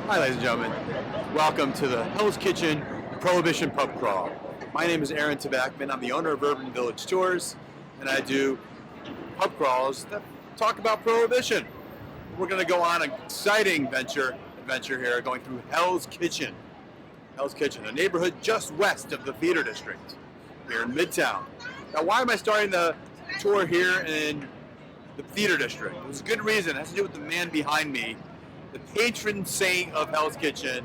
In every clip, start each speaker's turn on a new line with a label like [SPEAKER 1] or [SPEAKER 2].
[SPEAKER 1] Hi, ladies and gentlemen. Welcome to the Hell's Kitchen Prohibition Pub Crawl. My name is Aaron Tabakman. I'm the owner of Urban Village Tours, and I do pub crawls that talk about Prohibition. We're going to go on an exciting adventure here, going through Hell's Kitchen. Hell's Kitchen, a neighborhood just west of the Theater District here in Midtown. Now, why am I starting the tour here in the Theater District? There's a good reason. It has to do with the man behind me, the patron saint of Hell's Kitchen,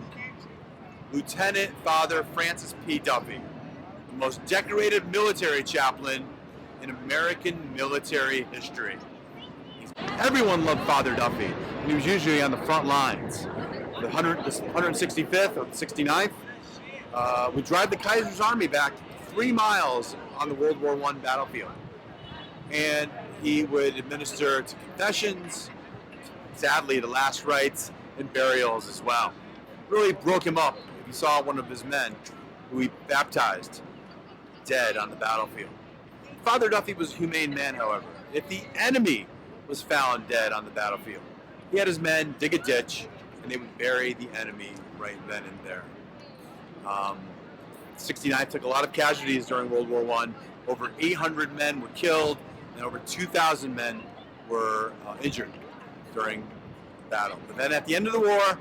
[SPEAKER 1] Lieutenant Father Francis P. Duffy, the most decorated military chaplain in American military history. Everyone loved Father Duffy, and he was usually on the front lines. The 165th or the 69th would drive the Kaiser's Army back 3 miles on the World War I battlefield. And he would administer to confessions, sadly, the last rites and burials as well. Really broke him up if you saw one of his men who he baptized dead on the battlefield. Father Duffy was a humane man, however. If the enemy was found dead on the battlefield, he had his men dig a ditch and they would bury the enemy right then and there. 69th took a lot of casualties during World War I. Over 800 men were killed and over 2,000 men were injured during battle. But then at the end of the war,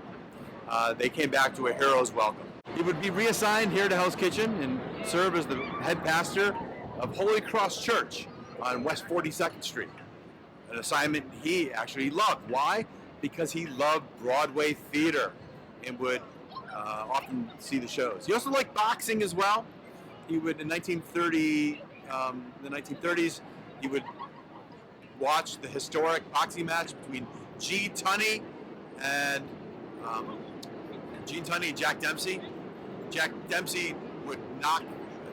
[SPEAKER 1] they came back to a hero's welcome. He would be reassigned here to Hell's Kitchen and serve as the head pastor of Holy Cross Church on West 42nd Street. An assignment he actually loved. Why? Because he loved Broadway theater and would often see the shows. He also liked boxing as well. He would, in the 1930s, he would watch the historic boxing match between Gene Tunney and Jack Dempsey. Jack Dempsey would knock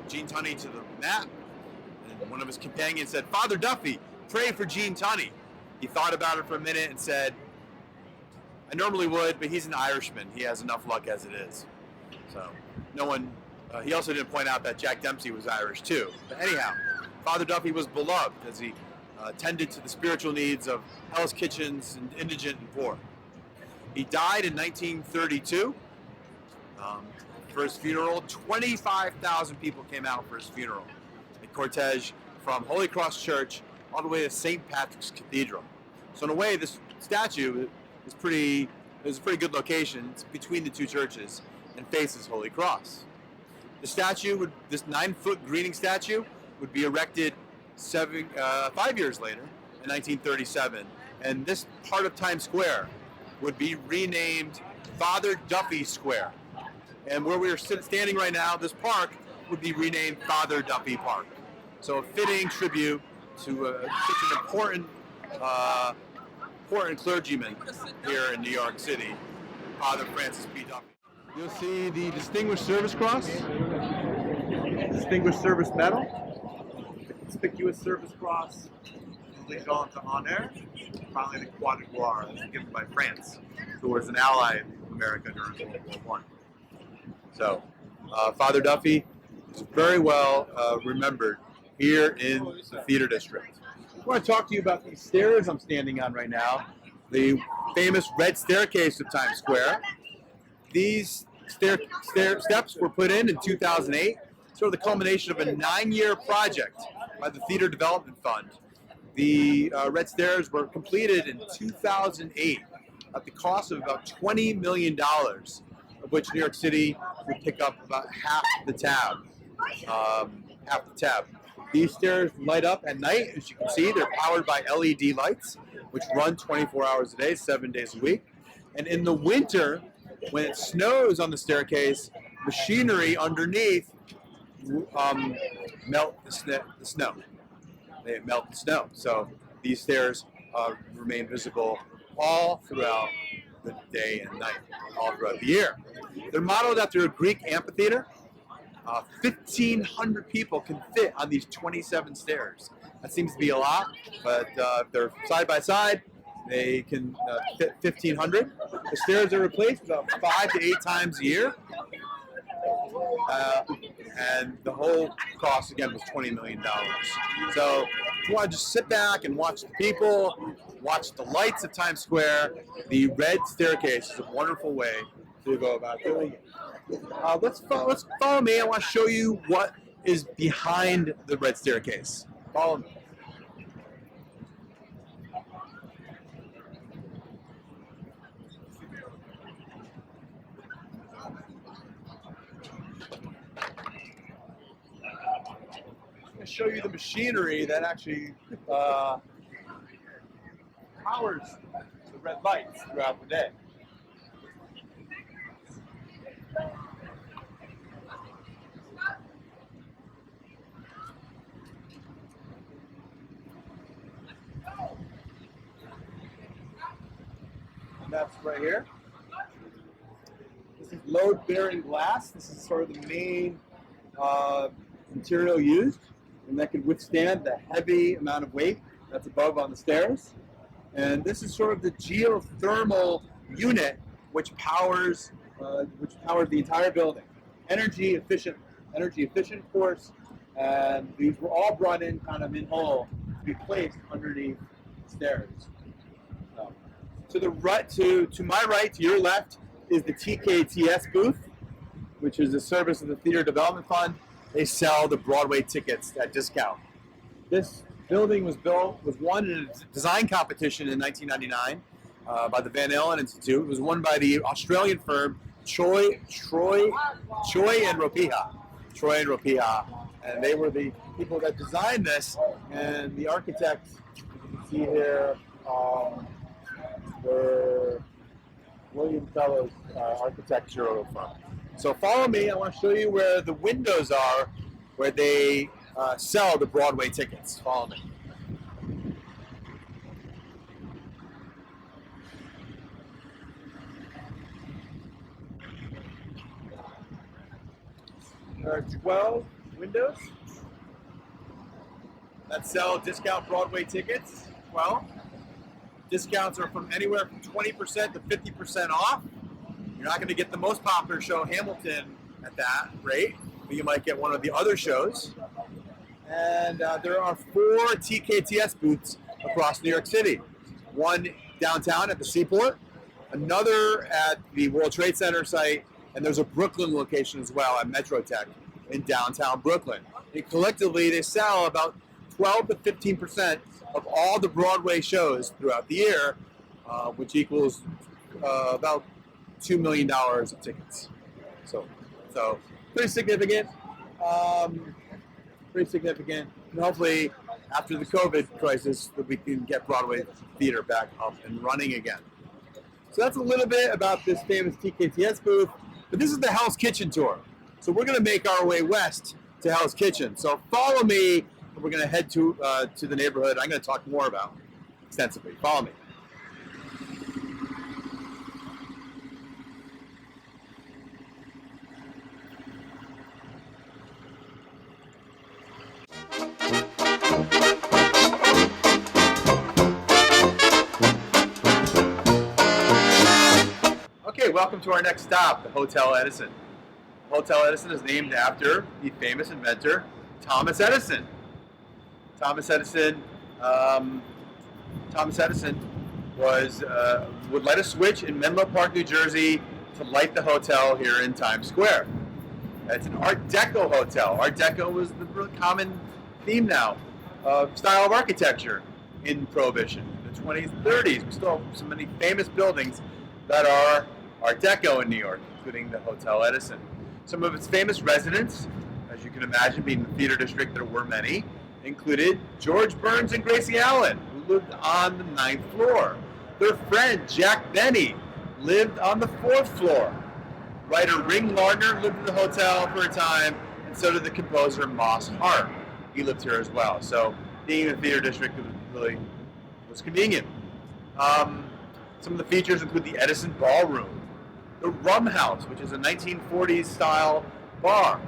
[SPEAKER 1] Gene Tunney to the mat, and one of his companions said, "Father Duffy, pray for Gene Tunney." He thought about it for a minute and said, "I normally would, but he's an Irishman. He has enough luck as it is." So no one. He also didn't point out that Jack Dempsey was Irish too. But anyhow, Father Duffy was beloved as he tended to the spiritual needs of Hell's Kitchens and indigent and poor. He died in 1932. For his funeral, 25,000 people came out for his funeral. A cortege from Holy Cross Church all the way to St. Patrick's Cathedral. So in a way, this statue is a pretty good location. It's between the two churches and faces Holy Cross. The statue, this 9-foot greeting statue, would be erected 5 years later, in 1937, and this part of Times Square would be renamed Father Duffy Square. And where we are standing right now, this park would be renamed Father Duffy Park. So a fitting tribute to such an important clergyman here in New York City, Father Francis P. Duffy. You'll see the Distinguished Service Cross, Distinguished Service Medal, Conspicuous Service Cross, Legion d'Honneur, finally the Croix de Gloire, given by France, who was an ally of America during World War I. So, Father Duffy is very well remembered here in the Theater District. I want to talk to you about these stairs I'm standing on right now, the famous red staircase of Times Square. These steps were put in 2008, sort of the culmination of a 9-year project by the Theater Development Fund. The red stairs were completed in 2008 at the cost of about $20 million, of which New York City would pick up about half the tab. These stairs light up at night. As you can see, they're powered by LED lights, which run 24 hours a day, 7 days a week. And in the winter, when it snows on the staircase, machinery underneath melt the snow. They melt the snow. So these stairs remain visible all throughout the day and night, all throughout the year. They're modeled after a Greek amphitheater. 1,500 people can fit on these 27 stairs. That seems to be a lot, but if they're side by side, they can fit 1,500. The stairs are replaced about 5 to 8 times a year. And the whole cost, again, was $20 million. So if you want to just sit back and watch the people, watch the lights of Times Square, the red staircase is a wonderful way to go about doing it. Let's follow me. I want to show you what is behind the red staircase. Follow me. I'm going to show you the machinery that actually powers the red lights throughout the day. And that's right here. This is load-bearing glass. This is sort of the main material used, and that can withstand the heavy amount of weight that's above on the stairs. And this is sort of the geothermal unit which powers the entire building. Energy efficient, of course. And these were all brought in kind of in whole to be placed underneath the stairs. So, to my right, to your left, is the TKTS booth, which is a service of the Theater Development Fund. They sell the Broadway tickets at discount. This building was won in a design competition in 1999 by the Van Allen Institute. It was won by the Australian firm Troy and Ropija. And they were the people that designed this. And the architects, you can see here, were William Fellowes architectural firm. So follow me. I want to show you where the windows are, where they sell the Broadway tickets. Follow me. There are 12 windows that sell discount Broadway tickets. Well, discounts are from anywhere from 20% to 50% off. You're not going to get the most popular show, Hamilton, at that rate, but you might get one of the other shows. And there are 4 TKTS booths across New York City. One downtown at the Seaport, another at the World Trade Center site, and there's a Brooklyn location as well at Metrotech in downtown Brooklyn. And collectively, they sell about 12 to 15% of all the Broadway shows throughout the year, which equals about $2 million of tickets. So pretty significant. And hopefully, after the COVID crisis, that we can get Broadway theater back up and running again. So that's a little bit about this famous TKTS booth. But this is the Hell's Kitchen tour. So we're going to make our way west to Hell's Kitchen. So follow me, and we're going to head to the neighborhood I'm going to talk more about extensively. Follow me. Okay, welcome to our next stop, the Hotel Edison. Hotel Edison is named after the famous inventor, Thomas Edison. Thomas Edison would light a switch in Menlo Park, New Jersey to light the hotel here in Times Square. It's an Art Deco hotel. Art Deco was the real common theme now, style of architecture in Prohibition. In the 20s, 30s, we still have so many famous buildings that are Art Deco in New York, including the Hotel Edison. Some of its famous residents, as you can imagine, being the theater district, there were many, included George Burns and Gracie Allen, who lived on the 9th floor. Their friend, Jack Benny, lived on the 4th floor. Writer Ring Lardner lived in the hotel for a time, and so did the composer Moss Hart. He lived here as well. So being in the theater district was convenient. Some of the features include the Edison Ballroom, the Rum House, which is a 1940s style bar.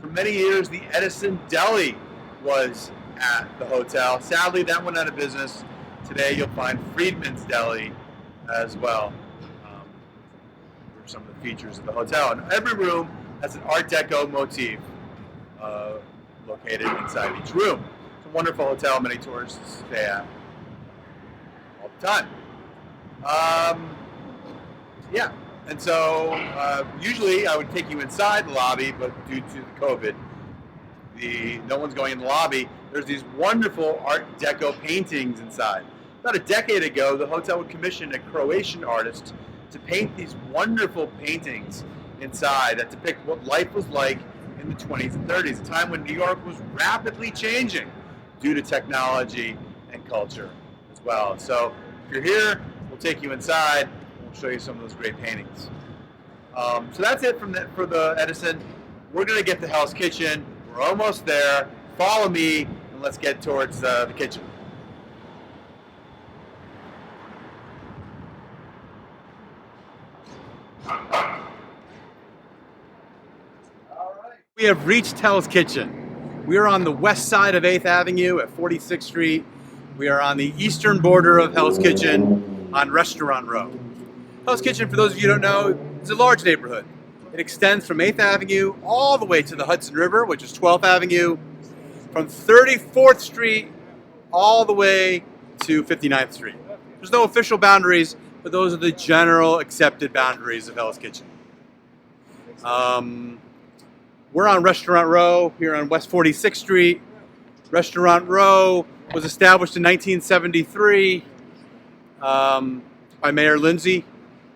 [SPEAKER 1] For many years, the Edison Deli was at the hotel. Sadly, that went out of business. Today, you'll find Friedman's Deli as well. For some of the features of the hotel. And every room has an Art Deco motif located inside each room. It's a wonderful hotel. Many tourists stay at all the time. Yeah. And so usually I would take you inside the lobby, but due to the COVID, no one's going in the lobby. There's these wonderful Art Deco paintings inside. About a decade ago, the hotel would commission a Croatian artist to paint these wonderful paintings inside that depict what life was like in the 20s and 30s, a time when New York was rapidly changing due to technology and culture as well. So if you're here, we'll take you inside and we'll show you some of those great paintings. So that's it for the Edison. We're going to get to Hell's Kitchen. We're almost there. Follow me and let's get towards the kitchen. We have reached Hell's Kitchen. We are on the west side of 8th Avenue at 46th Street. We are on the eastern border of Hell's Kitchen on Restaurant Row. Hell's Kitchen, for those of you who don't know, is a large neighborhood. It extends from 8th Avenue all the way to the Hudson River, which is 12th Avenue, from 34th Street all the way to 59th Street. There's no official boundaries, but those are the general accepted boundaries of Hell's Kitchen. We're on Restaurant Row here on West 46th Street. Restaurant Row was established in 1973 by Mayor Lindsay,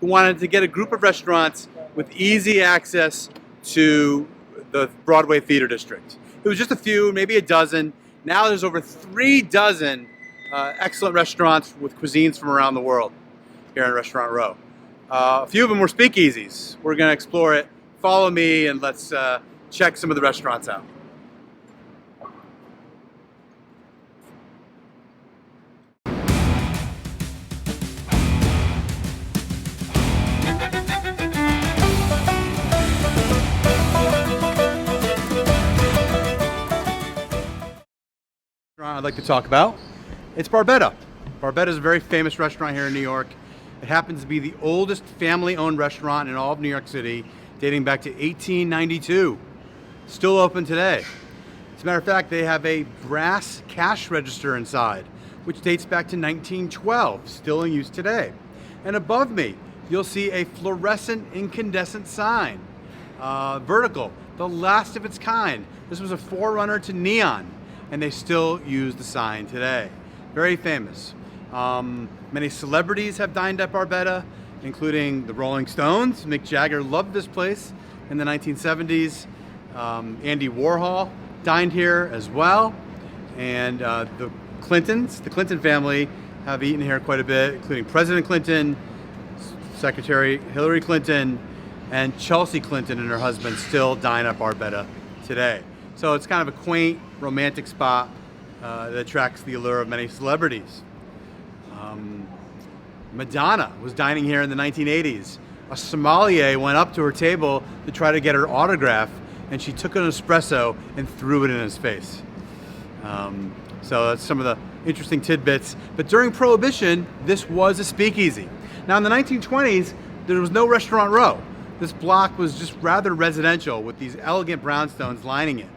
[SPEAKER 1] who wanted to get a group of restaurants with easy access to the Broadway Theater District. It was just a few, maybe a dozen. Now there's over 3 dozen excellent restaurants with cuisines from around the world here in Restaurant Row. A few of them were speakeasies. We're going to explore it. Follow me and let's check some of the restaurants out. I'd like to talk about. It's Barbetta. Barbetta is a very famous restaurant here in New York. It happens to be the oldest family-owned restaurant in all of New York City, dating back to 1892. Still open today. As a matter of fact, they have a brass cash register inside, which dates back to 1912, still in use today. And above me, you'll see a fluorescent incandescent sign, vertical, the last of its kind. This was a forerunner to neon, and they still use the sign today. Very famous. Many celebrities have dined at Barbetta, including the Rolling Stones. Mick Jagger loved this place in the 1970s. Andy Warhol dined here as well. And the Clintons, the Clinton family, have eaten here quite a bit, including President Clinton, Secretary Hillary Clinton, and Chelsea Clinton and her husband still dine at Barbetta today. So it's kind of a quaint, romantic spot that attracts the allure of many celebrities. Madonna was dining here in the 1980s. A sommelier went up to her table to try to get her autograph, and she took an espresso and threw it in his face. So that's some of the interesting tidbits. But during Prohibition, this was a speakeasy. Now in the 1920s, there was no Restaurant Row. This block was just rather residential with these elegant brownstones lining it.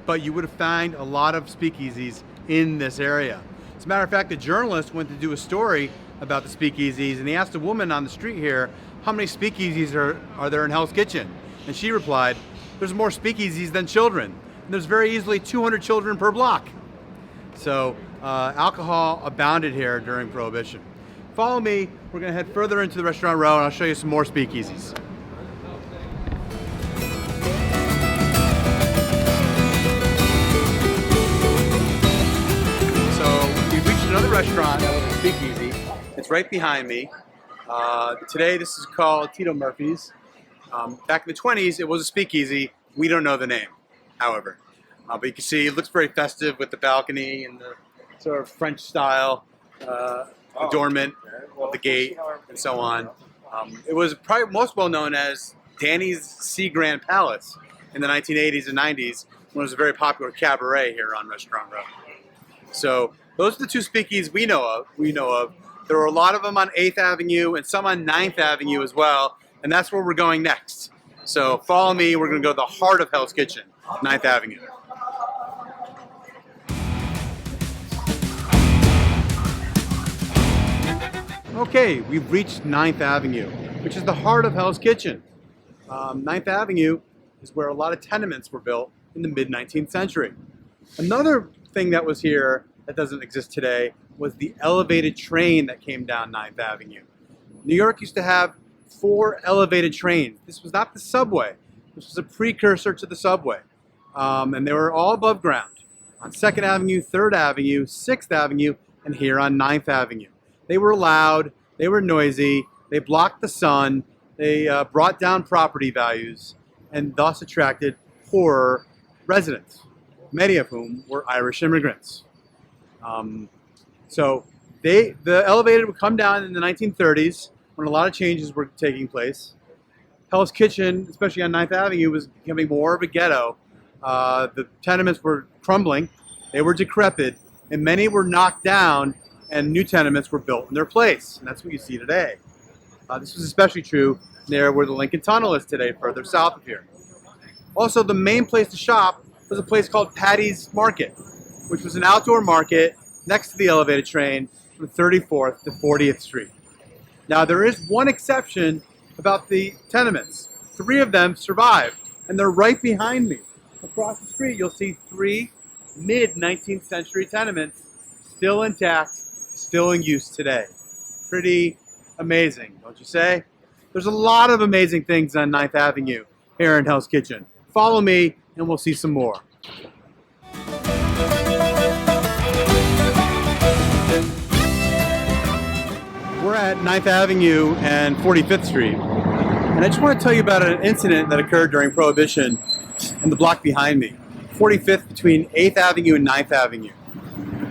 [SPEAKER 1] But you would find a lot of speakeasies in this area. As a matter of fact, a journalist went to do a story about the speakeasies, and he asked a woman on the street here, how many speakeasies are there in Hell's Kitchen? And she replied, there's more speakeasies than children. And there's very easily 200 children per block. So alcohol abounded here during Prohibition. Follow me, we're gonna head further into the Restaurant Row and I'll show you some more speakeasies. Another restaurant that was a speakeasy. It's right behind me. Today this is called Tito Murphy's. Back in the 20s it was a speakeasy. We don't know the name, however. But you can see it looks very festive with the balcony and the sort of French style adornment of the gate and so on. It was probably most well known as Danny's Sea Grand Palace in the 1980s and 90s when it was a very popular cabaret here on Restaurant Row. So those are the two speakeasies we know of. There are a lot of them on 8th Avenue and some on 9th Avenue as well, and that's where we're going next. So follow me, we're going to go to the heart of Hell's Kitchen, 9th Avenue. Okay, we've reached 9th Avenue. which is the heart of Hell's Kitchen. 9th Avenue is where a lot of tenements were built in the mid-19th century. Another thing that was here that doesn't exist today was the elevated train that came down 9th Avenue. New York used to have 4 elevated trains. This was not the subway. This was a precursor to the subway. And they were all above ground on 2nd Avenue, 3rd Avenue, 6th Avenue, and here on 9th Avenue. They were loud, they were noisy, they blocked the sun, they brought down property values, and thus attracted poorer residents, many of whom were Irish immigrants. So the elevator would come down in the 1930s when a lot of changes were taking place. Hell's Kitchen, especially on 9th Avenue, was becoming more of a ghetto. The tenements were crumbling, they were decrepit, and many were knocked down and new tenements were built in their place. And that's what you see today. This was especially true near where the Lincoln Tunnel is today, further south of here. Also, the main place to shop was a place called Patty's Market, which was an outdoor market next to the elevated train from 34th to 40th Street. Now, there is one exception about the tenements. 3 of them survived, and they're right behind me. Across the street, you'll see 3 mid-19th century tenements still intact, still in use today. Pretty amazing, don't you say? There's a lot of amazing things on 9th Avenue here in Hell's Kitchen. Follow me, and we'll see some more. We're at 9th Avenue and 45th Street, and I just want to tell you about an incident that occurred during Prohibition in the block behind me, 45th between 8th Avenue and 9th Avenue.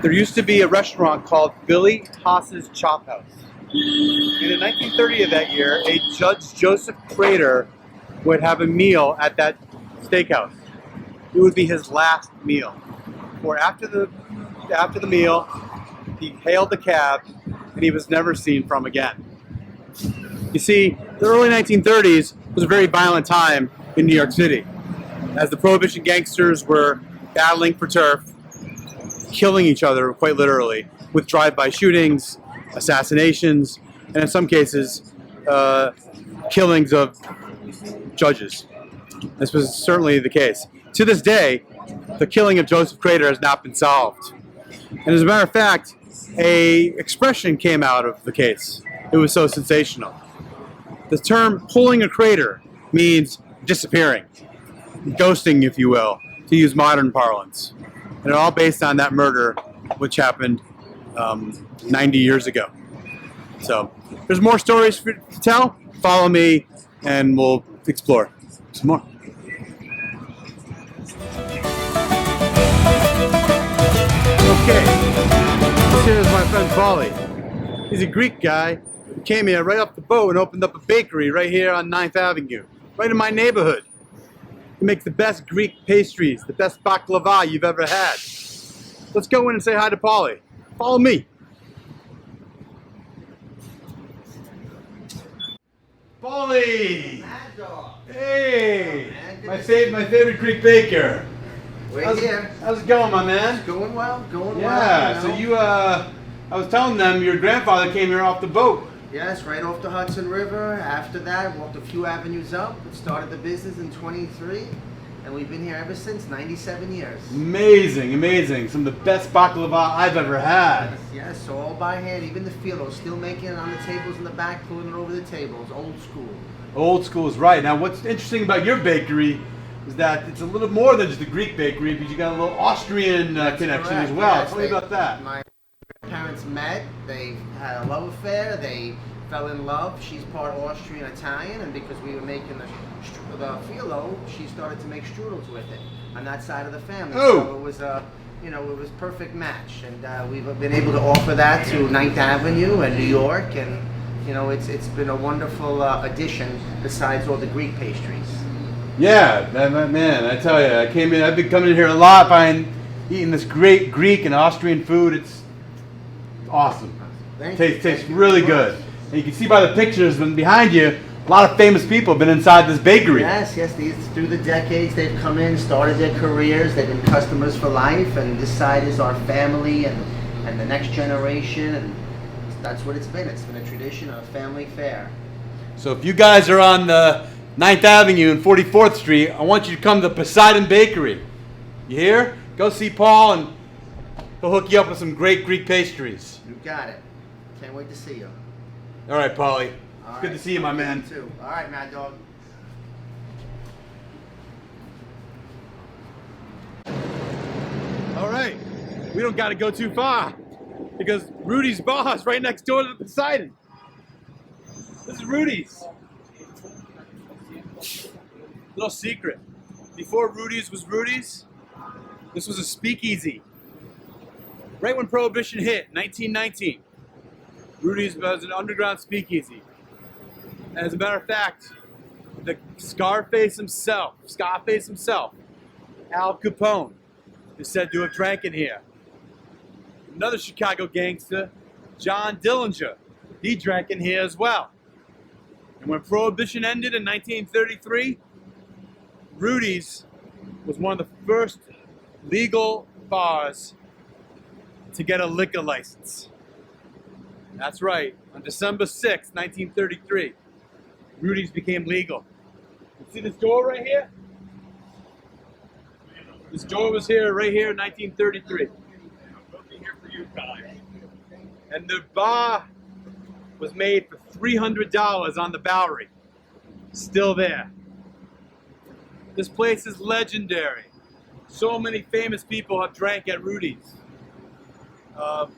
[SPEAKER 1] There used to be a restaurant called Billy Haas's Chop House. And in 1930 of that year, a Judge Joseph Crater would have a meal at that steakhouse. It would be his last meal. For after the meal, he hailed the cab, and he was never seen from again. You see, the early 1930s was a very violent time in New York City, as the Prohibition gangsters were battling for turf, killing each other, quite literally, with drive-by shootings, assassinations, and in some cases, killings of judges. This was certainly the case. To this day, the killing of Joseph Crater has not been solved. And as a matter of fact, an expression came out of the case. It was so sensational. The term pulling a crater means disappearing, ghosting, if you will, to use modern parlance. And it all based on that murder, which happened 90 years ago. So there's more stories to tell. Follow me, and we'll explore some more. Okay, this here is my friend Paulie. He's a Greek guy who came here right off the boat and opened up a bakery right here on 9th Avenue, right in my neighborhood. He makes the best Greek pastries, the best baklava you've ever had. Let's go in and say hi to Paulie. Follow me. Paulie! Hey! My favorite Greek baker.
[SPEAKER 2] We're here.
[SPEAKER 1] How's it going, my man?
[SPEAKER 2] It's going well, going well.
[SPEAKER 1] Yeah, so I was telling them your grandfather came here off the boat.
[SPEAKER 2] Yes, right off the Hudson River. After that, walked a few avenues up, started the business in 23, and we've been here ever since, 97 years.
[SPEAKER 1] Amazing, amazing. Some of the best baklava I've ever had.
[SPEAKER 2] Yes, so all by hand, even the phyllo, still making it on the tables in the back, pulling it over the tables, old school.
[SPEAKER 1] Old school is right. Now, what's interesting about your bakery is that it's a little more than just a Greek bakery, because you got a little Austrian connection as well.
[SPEAKER 2] Yes,
[SPEAKER 1] Tell me about that.
[SPEAKER 2] My parents met, they had a love affair, they fell in love. She's part Austrian Italian, and because we were making the phyllo, she started to make strudels with it on that side of the family.
[SPEAKER 1] Oh.
[SPEAKER 2] So it was it was perfect match, and we've been able to offer that to 9th Avenue and New York, and it's been a wonderful addition besides all the Greek pastries.
[SPEAKER 1] Yeah, man, I tell you, I've been coming in here a lot, eating this great Greek and Austrian food. It's awesome. Tastes really good. And you can see by the pictures behind you, a lot of famous people have been inside this bakery.
[SPEAKER 2] Yes, these through the decades they've come in, started their careers, they've been customers for life, and this side is our family and the next generation, and that's what it's been. It's been a tradition, a family fare.
[SPEAKER 1] So if you guys are on the 9th Avenue and 44th Street, I want you to come to Poseidon Bakery. You hear? Go see Paul and he'll hook you up with some great Greek pastries.
[SPEAKER 2] You got it. Can't wait to see you.
[SPEAKER 1] All right, Paulie.
[SPEAKER 2] All
[SPEAKER 1] Good
[SPEAKER 2] right.
[SPEAKER 1] to see you, my man.
[SPEAKER 2] You too. All right, Mad Dog.
[SPEAKER 1] All right. We don't got to go too far because Rudy's bar is right next door to the Poseidon. This is Rudy's. Little secret. Before Rudy's was Rudy's, this was a speakeasy. Right when Prohibition hit, 1919, Rudy's was an underground speakeasy. As a matter of fact, the Scarface himself, Al Capone, is said to have drank in here. Another Chicago gangster, John Dillinger, he drank in here as well. And when Prohibition ended in 1933, Rudy's was one of the first legal bars to get a liquor license. That's right, on December 6, 1933, Rudy's became legal. You see this door right here? This door was here, right here in 1933. And the bar was made for $300 on the Bowery. Still there. This place is legendary. So many famous people have drank at Rudy's. The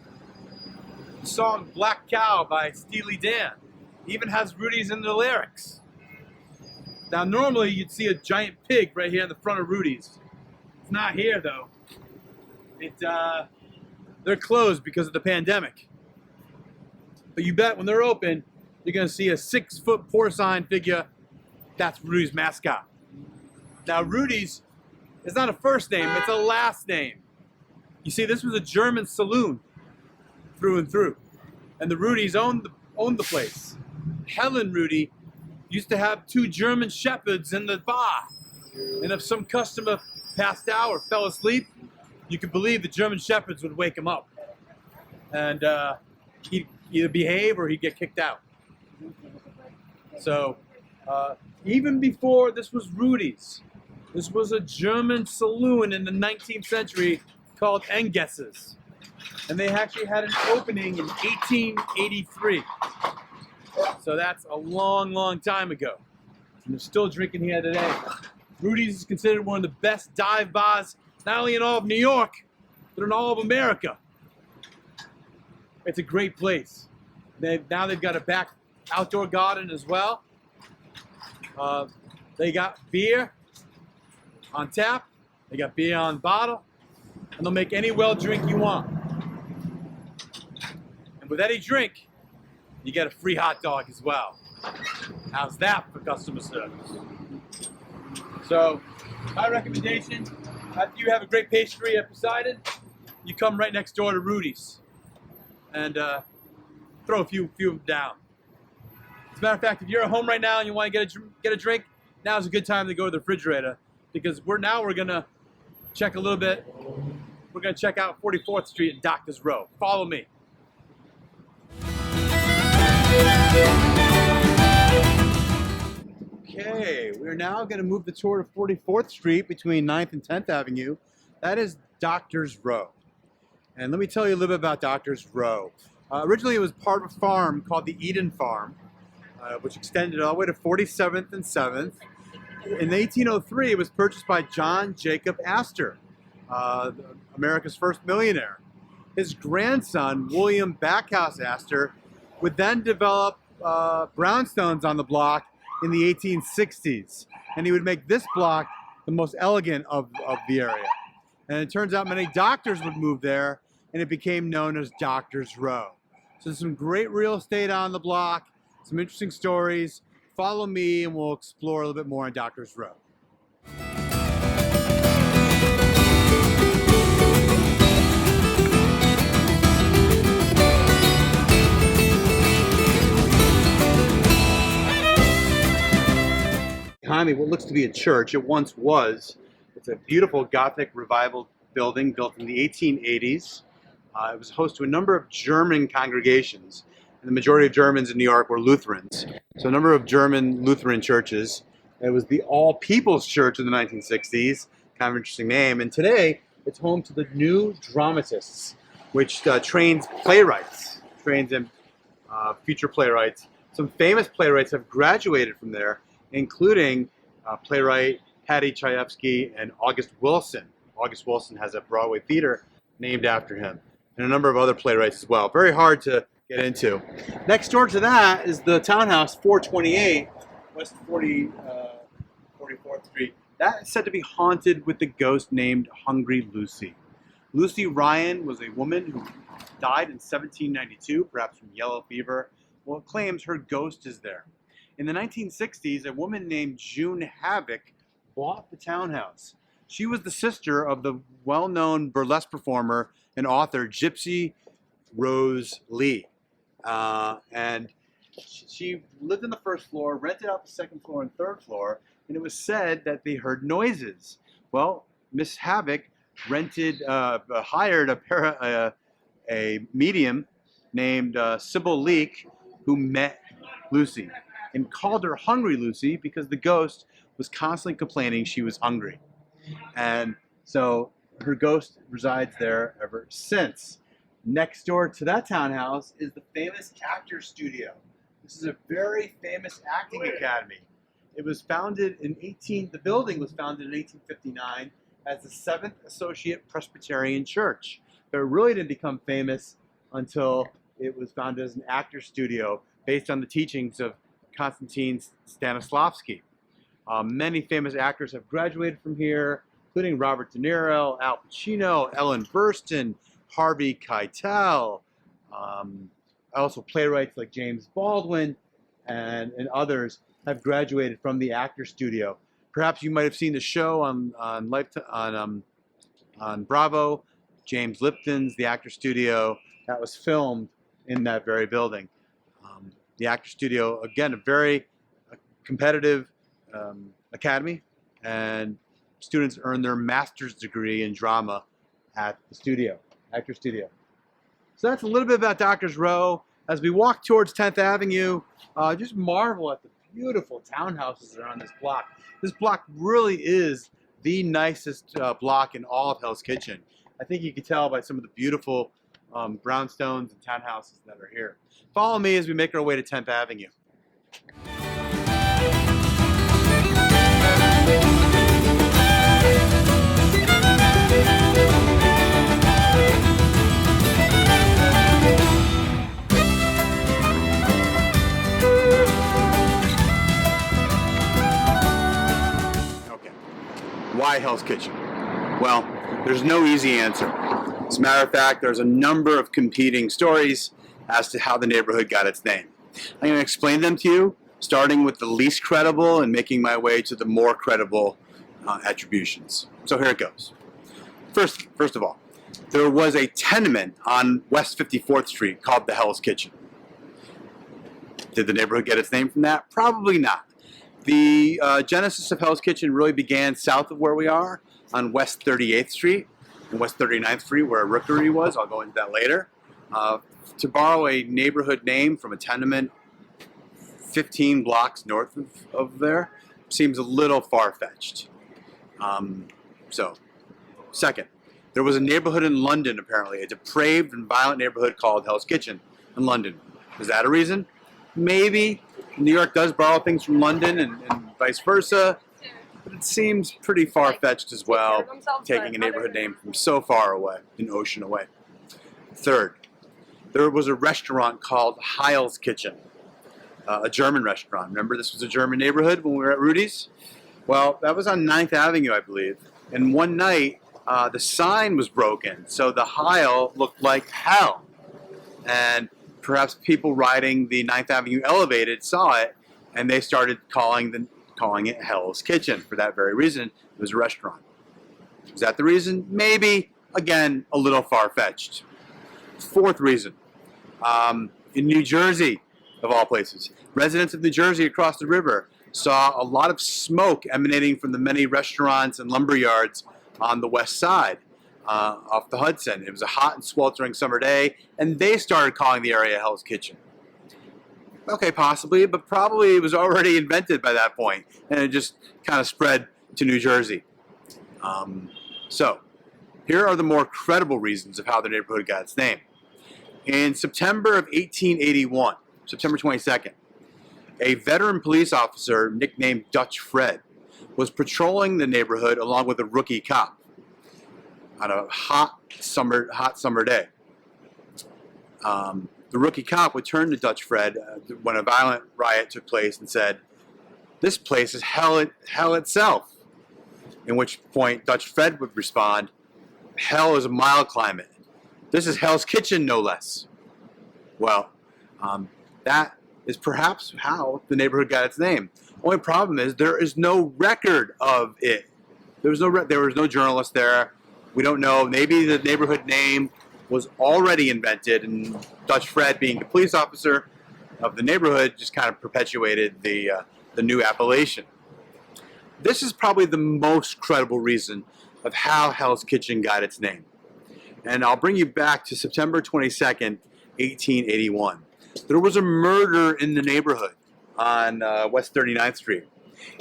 [SPEAKER 1] song Black Cow by Steely Dan even has Rudy's in the lyrics. Now normally you'd see a giant pig right here in the front of Rudy's. It's not here though. They're closed because of the pandemic. But you bet when they're open, you're gonna see a 6-foot porcine figure. That's Rudy's mascot. Now Rudy's is not a first name, it's a last name. You see, this was a German saloon through and through. And the Rudy's owned the place. Helen Rudy used to have 2 German shepherds in the bar. And if some customer passed out or fell asleep, you could believe the German shepherds would wake him up. And he'd either behave or he'd get kicked out. So even before this was Rudy's, this was a German saloon in the 19th century called Engess's. And they actually had an opening in 1883. So that's a long, long time ago. And they're still drinking here today. Rudy's is considered one of the best dive bars, not only in all of New York, but in all of America. It's a great place. Now they've got a back outdoor garden as well. They got beer on tap. They got beer on bottle. And they'll make any well drink you want. And with any drink, you get a free hot dog as well. How's that for customer service? So, my recommendation, after you have a great pastry at Poseidon, you come right next door to Rudy's and throw a few of them down. As a matter of fact, if you're at home right now and you want to get a drink, now's a good time to go to the refrigerator because we're gonna check a little bit. We're gonna check out 44th Street and Doctors Row. Follow me. Okay, we're now going to move the tour to 44th Street between 9th and 10th Avenue. That is Doctors Row. And let me tell you a little bit about Doctors Row. Originally it was part of a farm called the Eden Farm, which extended all the way to 47th and 7th. In 1803 it was purchased by John Jacob Astor, America's first millionaire. His grandson, William Backhouse Astor, would then develop brownstones on the block in the 1860s. And he would make this block the most elegant of the area. And it turns out many doctors would move there, and it became known as Doctors Row. So there's some great real estate on the block, some interesting stories. Follow me and we'll explore a little bit more on Doctors Row. Behind me, what looks to be a church, it once was. It's a beautiful Gothic revival building built in the 1880s. It was host to a number of German congregations. and the majority of Germans in New York were Lutherans. So a number of German Lutheran churches. It was the All People's Church in the 1960s, kind of interesting name. And today, it's home to the New Dramatists, which trains playwrights, trains in future playwrights. Some famous playwrights have graduated from there, including playwright Patty Chayefsky and August Wilson. August Wilson has a Broadway theater named after him, and a number of other playwrights as well. Very hard to get into. Next door to that is the townhouse 428 West 44th Street. That is said to be haunted with the ghost named Hungry Lucy. Lucy Ryan was a woman who died in 1792, perhaps from yellow fever. Well, it claims her ghost is there. In the 1960s, a woman named June Havoc bought the townhouse. She was the sister of the well-known burlesque performer and author Gypsy Rose Lee. And she lived on the first floor, rented out the second floor and third floor, and it was said that they heard noises. Well, Miss Havoc hired a medium named Sybil Leek, who met Lucy and called her Hungry Lucy because the ghost was constantly complaining she was hungry. And so her ghost resides there ever since. Next door to that townhouse is the famous actor studio. This is a very famous acting academy. It was founded the building was founded in 1859 as the Seventh Associate Presbyterian Church. But it really didn't become famous until it was founded as an actor studio based on the teachings of Konstantin Stanislavski. Many famous actors have graduated from here, including Robert De Niro, Al Pacino, Ellen Burstyn, Harvey Keitel, also playwrights like James Baldwin and others have graduated from the actor studio. Perhaps you might have seen the show on Bravo, James Lipton's The Actor Studio. That was filmed in that very building. The actor studio, again, a very competitive academy, and students earn their master's degree in drama at the actor studio. So that's a little bit about Doctors Row. As we walk towards 10th Avenue, just marvel at the beautiful townhouses that are on this block. This block really is the nicest block in all of Hell's Kitchen. I think you can tell by some of the beautiful brownstones and townhouses that are here. Follow me as we make our way to 10th Avenue. Okay, why Hell's Kitchen? Well, there's no easy answer. As a matter of fact, there's a number of competing stories as to how the neighborhood got its name. I'm going to explain them to you, starting with the least credible and making my way to the more credible attributions. So here it goes. First of all, there was a tenement on West 54th Street called the Hell's Kitchen. Did the neighborhood get its name from that? Probably not. The genesis of Hell's Kitchen really began south of where we are on West 38th Street and West 39th Street, where a rookery was. I'll go into that later. To borrow a neighborhood name from a tenement 15 blocks north of there seems a little far-fetched. Second, there was a neighborhood in London, apparently, a depraved and violent neighborhood called Hell's Kitchen in London. Is that a reason? Maybe. New York does borrow things from London and vice versa, but it seems pretty far-fetched as well, taking a neighborhood name from so far away, an ocean away. Third, there was a restaurant called Heil's Kitchen, a German restaurant. Remember, this was a German neighborhood when we were at Rudy's? Well, that was on 9th Avenue, I believe. And one night, the sign was broken, so the Heil looked like hell. And perhaps people riding the 9th Avenue elevated saw it, and they started calling it Hell's Kitchen for that very reason. It was a restaurant. Is that the reason? Maybe. Again, a little far-fetched. Fourth reason. In New Jersey, of all places, residents of New Jersey across the river saw a lot of smoke emanating from the many restaurants and lumber yards on the west side off the Hudson. It was a hot and sweltering summer day, and they started calling the area Hell's Kitchen. Okay, possibly, but probably it was already invented by that point, and it just kind of spread to New Jersey. So, here are the more credible reasons of how the neighborhood got its name. In September of 1881, September 22nd, a veteran police officer nicknamed Dutch Fred was patrolling the neighborhood along with a rookie cop on a hot summer day. The rookie cop would turn to Dutch Fred when a violent riot took place and said, "This place is hell itself." In which point Dutch Fred would respond, "Hell is a mild climate. This is Hell's Kitchen, no less." Well, that is perhaps how the neighborhood got its name. Only problem is there is no record of it. There was no journalist there. We don't know. Maybe the neighborhood name was already invented, and Dutch Fred, being the police officer of the neighborhood, just kind of perpetuated the new appellation. This is probably the most credible reason of how Hell's Kitchen got its name. And I'll bring you back to September 22nd, 1881. There was a murder in the neighborhood on West 39th Street.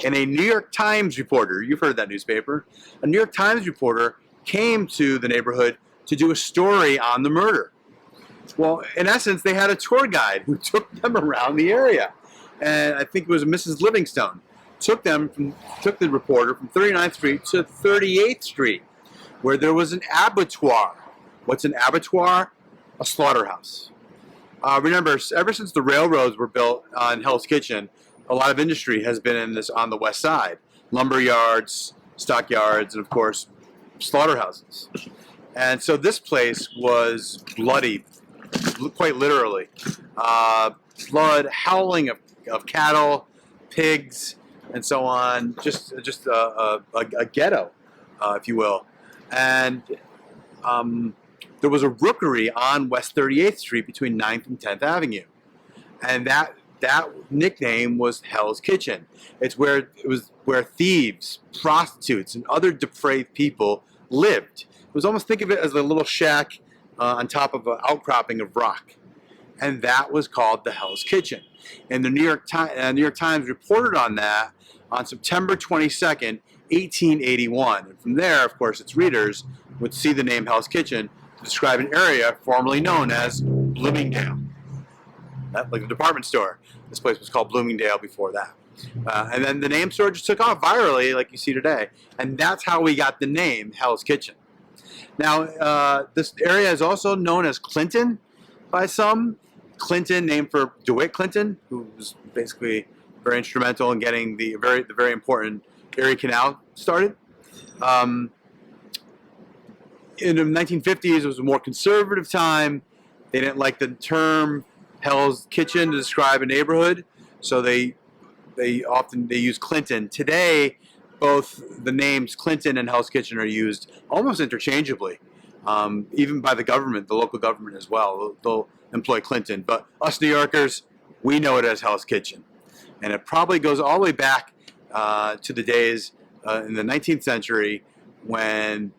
[SPEAKER 1] And a New York Times reporter, you've heard that newspaper, a New York Times reporter came to the neighborhood to do a story on the murder. Well, in essence, they had a tour guide who took them around the area. And I think it was Mrs. Livingstone. Took the reporter from 39th Street to 38th Street, where there was an abattoir. What's an abattoir? A slaughterhouse. Remember, ever since the railroads were built on Hell's Kitchen, a lot of industry has been on the west side. Lumber yards, stockyards, and of course, slaughterhouses. And so this place was bloody, quite literally. Blood, howling of cattle, pigs, and so on. Just a ghetto, if you will. And there was a rookery on West 38th Street between 9th and 10th Avenue. And that nickname was Hell's Kitchen. It was where thieves, prostitutes, and other depraved people lived. It was almost, think of it as a little shack on top of an outcropping of rock. And that was called the Hell's Kitchen. And the New York Times reported on that on September 22nd, 1881. And from there, of course, its readers would see the name Hell's Kitchen to describe an area formerly known as Bloomingdale. Like the department store. This place was called Bloomingdale before that. And then the name sort of just took off virally, like you see today. And that's how we got the name Hell's Kitchen. Now, this area is also known as Clinton by some. Clinton, named for DeWitt Clinton, who was basically very instrumental in getting the very important Erie Canal started. In the 1950s, it was a more conservative time. They didn't like the term Hell's Kitchen to describe a neighborhood, so they use Clinton. Today, both the names Clinton and Hell's Kitchen are used almost interchangeably, even by the government, the local government as well. They'll employ Clinton, but us New Yorkers, we know it as Hell's Kitchen. And it probably goes all the way back to the days in the 19th century when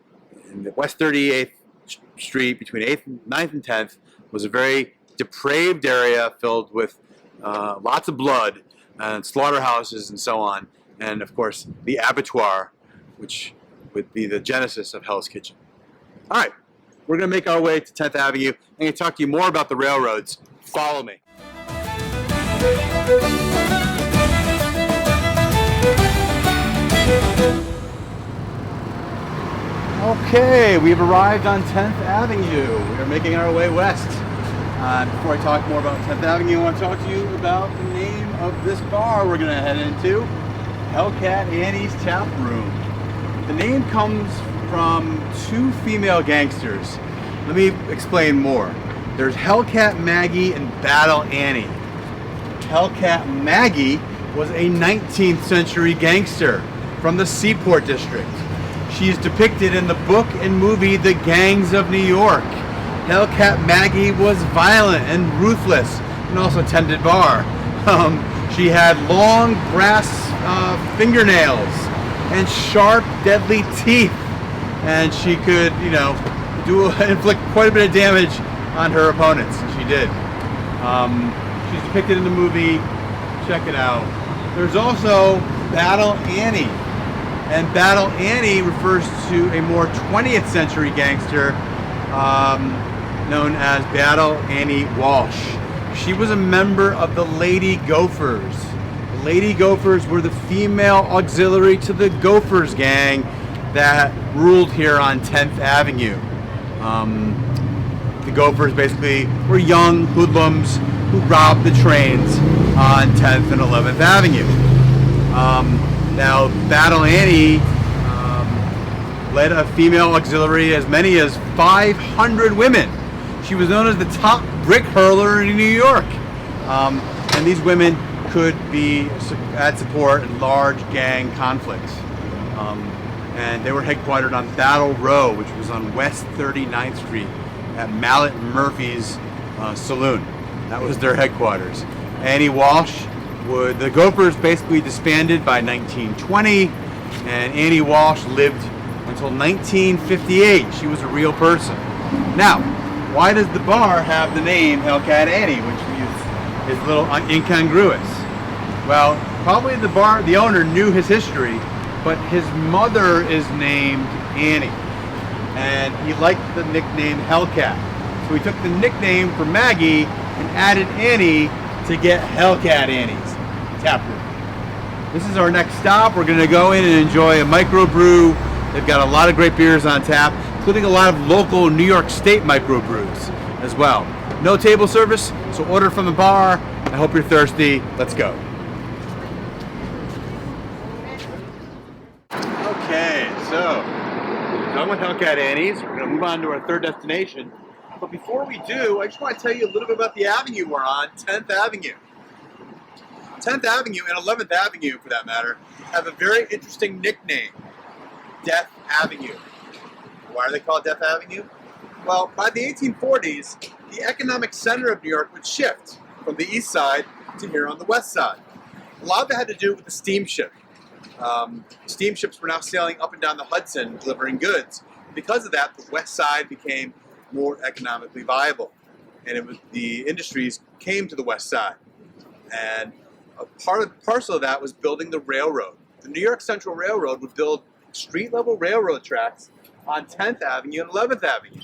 [SPEAKER 1] in the West 38th Street between 9th and 10th was a very depraved area filled with lots of blood and slaughterhouses and so on. And of course, the abattoir, which would be the genesis of Hell's Kitchen. All right, we're going to make our way to 10th Avenue. I'm going to talk to you more about the railroads. Follow me. Okay, we've arrived on 10th Avenue. We are making our way west. Before I talk more about 10th Avenue, I want to talk to you about the name of this bar we're going to head into, Hellcat Annie's Tap Room. The name comes from two female gangsters. Let me explain more. There's Hellcat Maggie and Battle Annie. Hellcat Maggie was a 19th century gangster from the Seaport District. She is depicted in the book and movie The Gangs of New York. Hellcat Maggie was violent and ruthless and also tended bar. She had long brass fingernails and sharp, deadly teeth. And she could, inflict quite a bit of damage on her opponents. She did. She's depicted in the movie. Check it out. There's also Battle Annie. And Battle Annie refers to a more 20th century gangster known as Battle Annie Walsh. She was a member of the Lady Gophers. The Lady Gophers were the female auxiliary to the Gophers gang that ruled here on 10th Avenue. The Gophers basically were young hoodlums who robbed the trains on 10th and 11th Avenue. Now, Battle Annie led a female auxiliary as many as 500 women. She was known as the top brick hurler in New York. And these women could add support in large gang conflicts. And they were headquartered on Battle Row, which was on West 39th Street at Mallet Murphy's saloon. That was their headquarters. Annie Walsh the Gophers basically disbanded by 1920, and Annie Walsh lived until 1958. She was a real person. Now, why does the bar have the name Hellcat Annie, which is a little incongruous? Well, probably the owner knew his history, but his mother is named Annie, and he liked the nickname Hellcat. So he took the nickname for Maggie and added Annie to get Hellcat Annie's tap room. This is our next stop. We're going to go in and enjoy a microbrew. They've got a lot of great beers on tap, including a lot of local New York State microbrews as well. No table service, so order from the bar. I hope you're thirsty. Let's go. Okay, so we're done with Hellcat Annie's. We're going to move on to our third destination. But before we do, I just want to tell you a little bit about the avenue we're on, 10th Avenue. 10th Avenue and 11th Avenue, for that matter, have a very interesting nickname, Death Avenue. Why are they called Death Avenue? Well, by the 1840s, the economic center of New York would shift from the east side to here on the west side. A lot of that had to do with the steamship. Steamships were now sailing up and down the Hudson, delivering goods. Because of that, the west side became more economically viable, and the industries came to the west side. And a parcel of that was building the railroad. The New York Central Railroad would build street-level railroad tracks on 10th Avenue and 11th Avenue.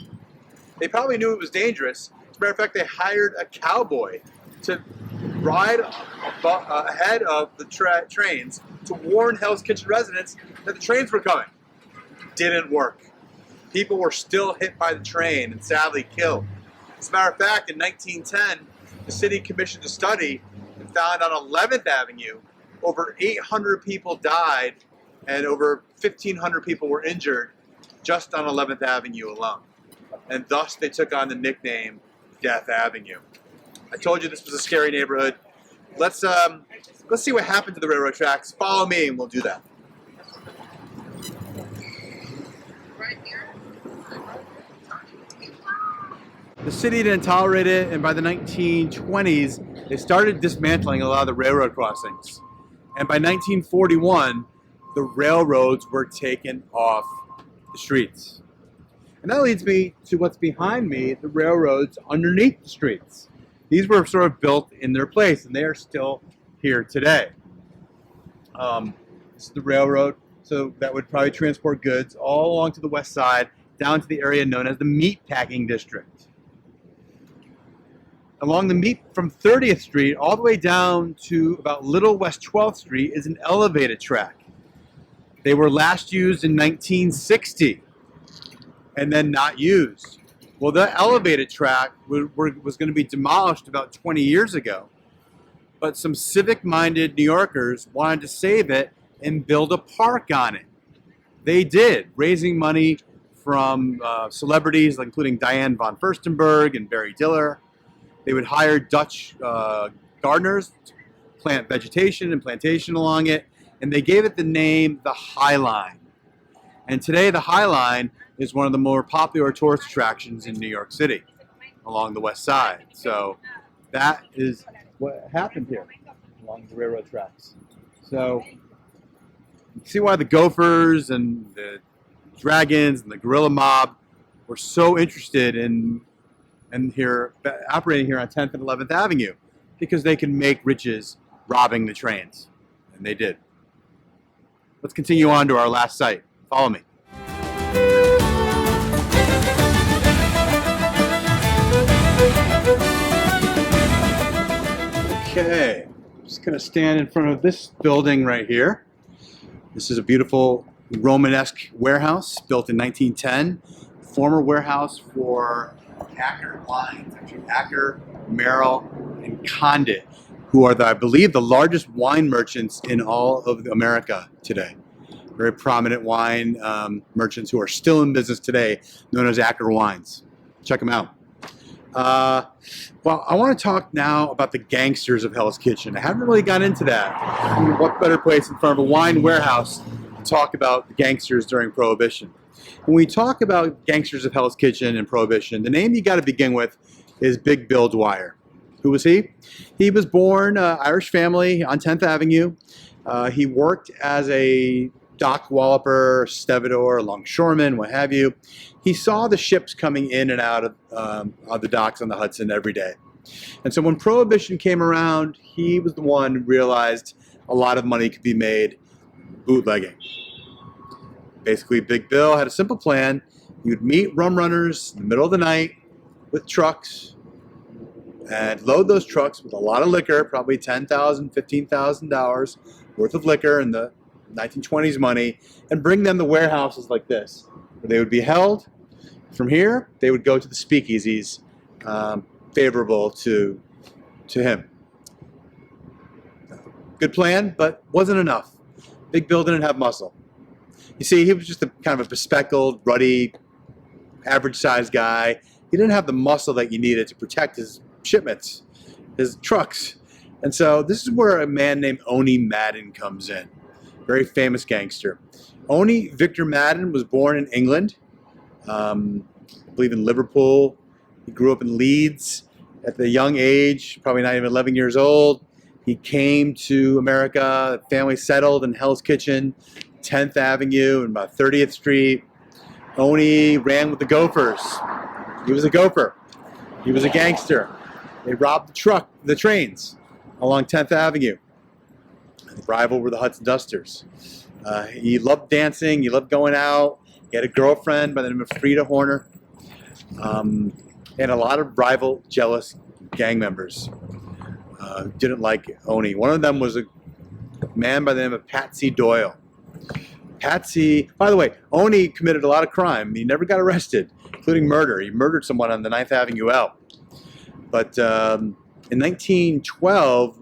[SPEAKER 1] They probably knew it was dangerous. As a matter of fact, they hired a cowboy to ride ahead of the trains to warn Hell's Kitchen residents that the trains were coming. Didn't work. People were still hit by the train and sadly killed. As a matter of fact, in 1910, the city commissioned a study and found on 11th Avenue, over 800 people died and over 1,500 people were injured just on 11th Avenue alone. And thus they took on the nickname Death Avenue. I told you this was a scary neighborhood. Let's see what happened to the railroad tracks. Follow me and we'll do that. The city didn't tolerate it, and by the 1920s, they started dismantling a lot of the railroad crossings. And by 1941, the railroads were taken off the streets. And that leads me to what's behind me, the railroads underneath the streets. These were sort of built in their place, and they are still here today. This is the railroad, so that would probably transport goods all along to the west side, down to the area known as the Meatpacking District. Along from 30th Street all the way down to about Little West 12th Street is an elevated track. They were last used in 1960 and then not used. Well, that elevated track was going to be demolished about 20 years ago, but some civic-minded New Yorkers wanted to save it and build a park on it. They did, raising money from celebrities including Diane von Furstenberg and Barry Diller. They would hire Dutch gardeners to plant vegetation and plantation along it, and they gave it the name the High Line. And today the High Line is one of the more popular tourist attractions in New York City along the west side. So that is what happened here along the railroad tracks. So you can see why the Gophers and the Dragons and the Guerrilla Mob were so interested in operating here on 10th and 11th Avenue. because they can make riches robbing the trains. And they did. Let's continue on to our last site. Follow me. Okay, just gonna stand in front of this building right here. This is a beautiful Romanesque warehouse built in 1910. Former warehouse for Acker Wines, actually Acker, Merrill, and Condit, who are, I believe, the largest wine merchants in all of America today. Very prominent wine merchants who are still in business today, known as Acker Wines. Check them out. Well, I want to talk now about the gangsters of Hell's Kitchen. I haven't really got into that. What better place in front of a wine warehouse to talk about the gangsters during Prohibition? When we talk about gangsters of Hell's Kitchen and Prohibition, the name you got to begin with is Big Bill Dwyer. Who was he? He was born Irish family on 10th Avenue. He worked as a dock walloper, stevedore, longshoreman, what have you. He saw the ships coming in and out of the docks on the Hudson every day. And so when Prohibition came around, he was the one who realized a lot of money could be made bootlegging. Basically, Big Bill had a simple plan. He would meet rum runners in the middle of the night with trucks and load those trucks with a lot of liquor, probably $10,000, $15,000 worth of liquor in the 1920s money, and bring them to warehouses like this, where they would be held. From here, they would go to the speakeasies favorable to him. Good plan, but wasn't enough. Big Bill didn't have muscle. You see, he was just a kind of a bespectacled, ruddy, average-sized guy. He didn't have the muscle that you needed to protect his shipments, his trucks. And so this is where a man named Oni Madden comes in. Very famous gangster. Oni Victor Madden was born in England, I believe in Liverpool. He grew up in Leeds at the young age, probably not even 11 years old. He came to America, the family settled in Hell's Kitchen, 10th Avenue and about 30th Street. Oni ran with the Gophers. He was a gopher. He was a gangster. They robbed the trains along 10th Avenue. The rival were the Hudson Dusters. He loved dancing. He loved going out. He had a girlfriend by the name of Frida Horner. And a lot of rival, jealous gang members who didn't like Oni. One of them was a man by the name of Patsy Doyle. Patsy, by the way, Oni committed a lot of crime. He never got arrested, including murder. He murdered someone on the 9th Avenue L. But in 1912,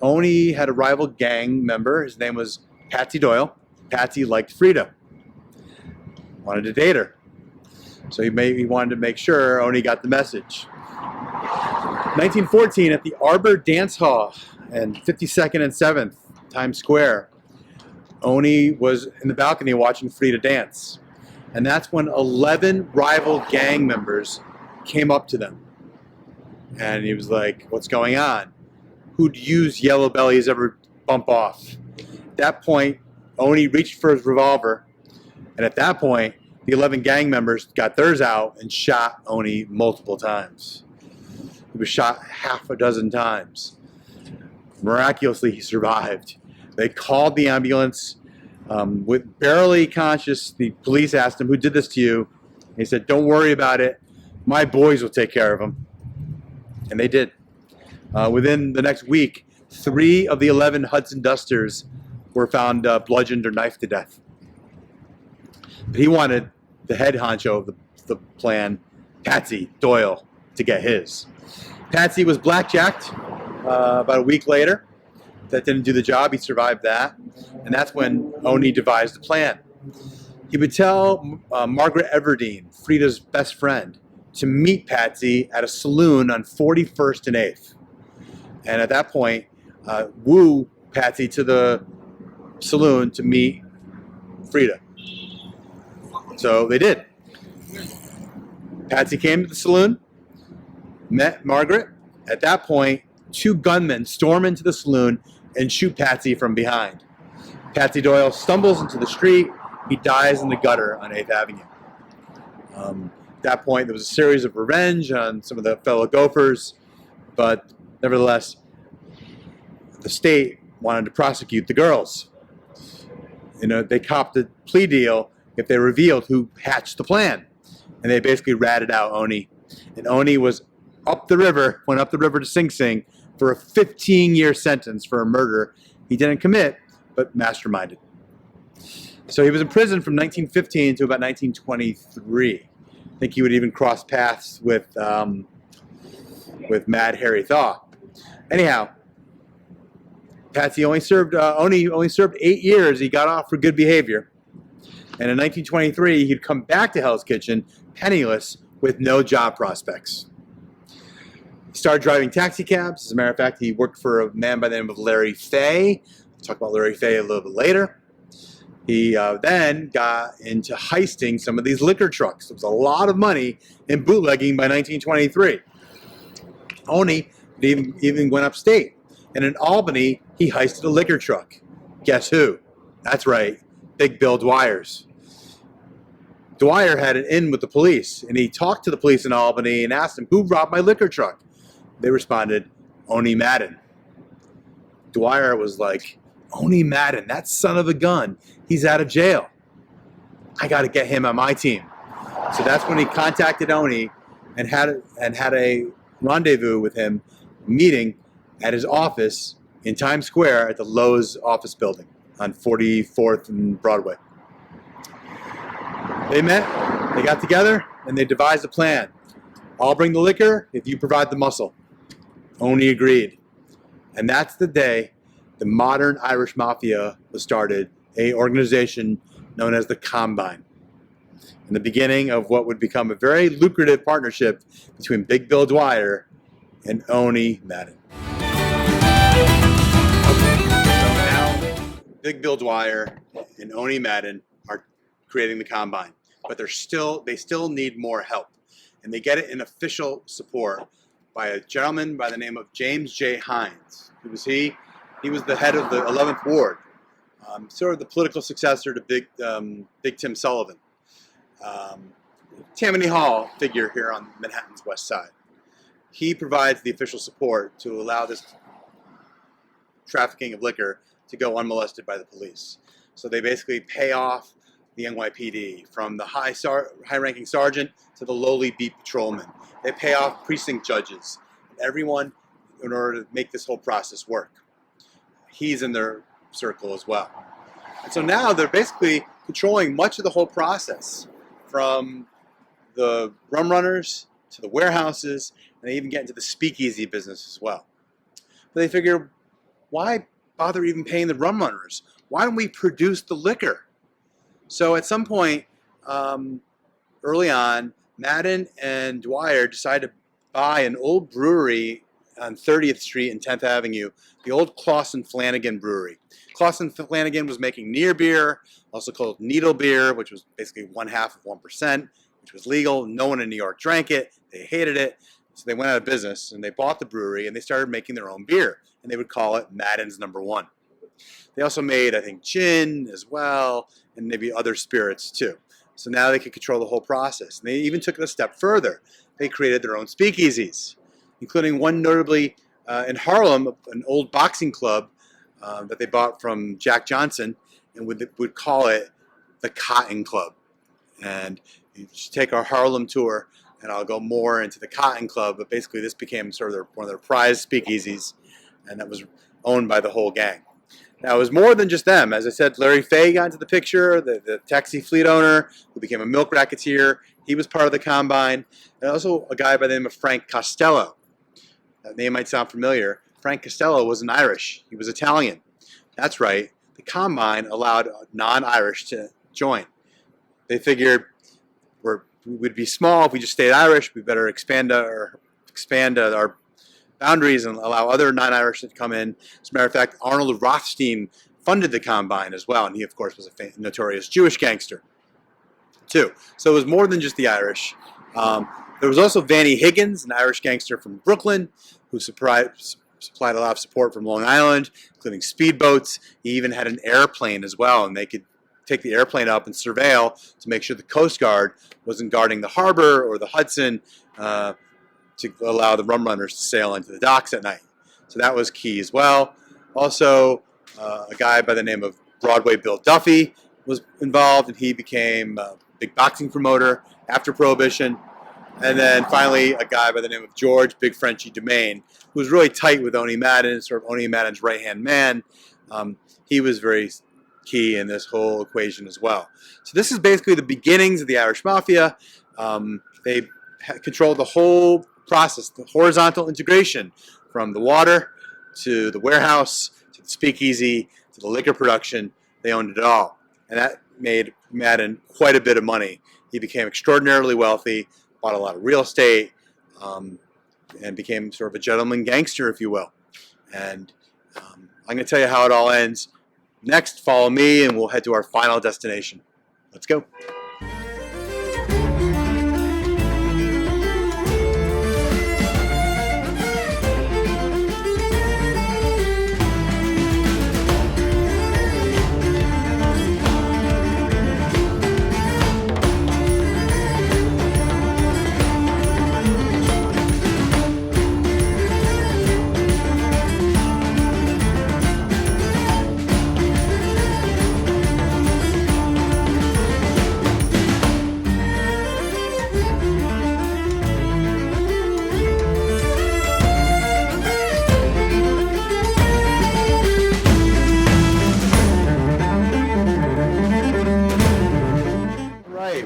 [SPEAKER 1] Oni had a rival gang member. His name was Patsy Doyle. Patsy liked Frida. Wanted to date her. So he wanted to make sure Oni got the message. 1914, at the Arbor Dance Hall and 52nd and 7th, Times Square, Oni was in the balcony watching Frida dance. And that's when 11 rival gang members came up to them. And he was like, what's going on? Who'd use Yellow Bellies ever bump off? At that point, Oni reached for his revolver. And at that point, the 11 gang members got theirs out and shot Oni multiple times. He was shot half a dozen times. Miraculously, he survived. They called the ambulance. With barely conscious, the police asked him, who did this to you? He said, don't worry about it. My boys will take care of him. And they did. Within the next week, 3 of the 11 Hudson Dusters were found bludgeoned or knifed to death. But he wanted the head honcho of the plan, Patsy Doyle, to get his. Patsy was blackjacked about a week later. That didn't do the job. He survived that. And that's when Oni devised the plan. He would tell Margaret Everdeen, Frida's best friend, to meet Patsy at a saloon on 41st and 8th. And at that point, woo Patsy to the saloon to meet Frida. So they did. Patsy came to the saloon, met Margaret. At that point, 2 gunmen storm into the saloon and shoot Patsy from behind. Patsy Doyle stumbles into the street. He dies in the gutter on 8th Avenue. At that point, there was a series of revenge on some of the fellow gophers, but nevertheless, the state wanted to prosecute the girls. They copped a plea deal if they revealed who hatched the plan. And they basically ratted out Oni. And Oni was went up the river to Sing Sing for a 15-year sentence for a murder he didn't commit, but masterminded. So he was in prison from 1915 to about 1923. I think he would even cross paths with Mad Harry Thaw. Anyhow, Patsy only served 8 years. He got off for good behavior. And in 1923, he'd come back to Hell's Kitchen penniless with no job prospects. He started driving taxi cabs. As a matter of fact, he worked for a man by the name of Larry Fay. We'll talk about Larry Fay a little bit later. He then got into heisting some of these liquor trucks. There was a lot of money in bootlegging by 1923. Oni even went upstate. And in Albany, he heisted a liquor truck. Guess who? That's right, Big Bill Dwyer's. Dwyer had an in with the police, and he talked to the police in Albany and asked them, who robbed my liquor truck? They responded, Oni Madden. Dwyer was like, Oni Madden, that son of a gun, he's out of jail. I got to get him on my team. So that's when he contacted Oni and had a rendezvous with him, meeting at his office in Times Square at the Lowe's office building on 44th and Broadway. They met, they got together, and they devised a plan. I'll bring the liquor if you provide the muscle. Oni agreed. And that's the day the modern Irish Mafia was started, an organization known as the Combine. And the beginning of what would become a very lucrative partnership between Big Bill Dwyer and Oni Madden. So now Big Bill Dwyer and Oni Madden are creating the Combine, but they still need more help. And they get it in official support by a gentleman by the name of James J. Hines. Who was he? He was the head of the 11th Ward, sort of the political successor to Big Tim Sullivan. Tammany Hall figure here on Manhattan's West Side. He provides the official support to allow this trafficking of liquor to go unmolested by the police. So they basically pay off the NYPD, from the high-ranking sergeant to the lowly beat patrolman. They pay off precinct judges, everyone, in order to make this whole process work. He's in their circle as well. And so now they're basically controlling much of the whole process, from the rum runners to the warehouses, and they even get into the speakeasy business as well. But they figure, why bother even paying the rum runners? Why don't we produce the liquor? So at some point, early on, Madden and Dwyer decided to buy an old brewery on 30th Street and 10th Avenue, the old Clausen Flanagan Brewery. Clausen Flanagan was making near beer, also called needle beer, which was basically 0.5%, which was legal. No one in New York drank it. They hated it. So they went out of business, and they bought the brewery, and they started making their own beer. And they would call it Madden's Number One. They also made, I think, gin as well, and maybe other spirits too. So now they could control the whole process. And they even took it a step further. They created their own speakeasies, including one notably in Harlem, an old boxing club that they bought from Jack Johnson, and would call it the Cotton Club. And you should take our Harlem tour, and I'll go more into the Cotton Club, but basically this became sort of one of their prized speakeasies, and that was owned by the whole gang. Now, it was more than just them. As I said, Larry Fay got into the picture, the taxi fleet owner who became a milk racketeer. He was part of the Combine. And also a guy by the name of Frank Costello. That name might sound familiar. Frank Costello wasn't Irish. He was Italian. That's right. The Combine allowed non-Irish to join. They figured we would be small if we just stayed Irish. We better expand our boundaries and allow other non-Irish to come in. As a matter of fact, Arnold Rothstein funded the Combine as well, and he, of course, was a notorious Jewish gangster, too. So it was more than just the Irish. There was also Vanny Higgins, an Irish gangster from Brooklyn, who supplied a lot of support from Long Island, including speedboats. He even had an airplane as well, and they could take the airplane up and surveil to make sure the Coast Guard wasn't guarding the harbor or the Hudson, to allow the rum runners to sail into the docks at night. So that was key as well. Also, a guy by the name of Broadway Bill Duffy was involved, and he became a big boxing promoter after Prohibition. And then finally, a guy by the name of George Big Frenchy Dumaine, who was really tight with Owney Madden, sort of Owney Madden's right-hand man. He was very key in this whole equation as well. So this is basically the beginnings of the Irish Mafia. They controlled the whole process, the horizontal integration from the water to the warehouse to the speakeasy to the liquor production. They owned it all. And that made Madden quite a bit of money. He became extraordinarily wealthy, bought a lot of real estate, and became sort of a gentleman gangster, if you will. And I'm going to tell you how it all ends. Next, follow me, and we'll head to our final destination. Let's go.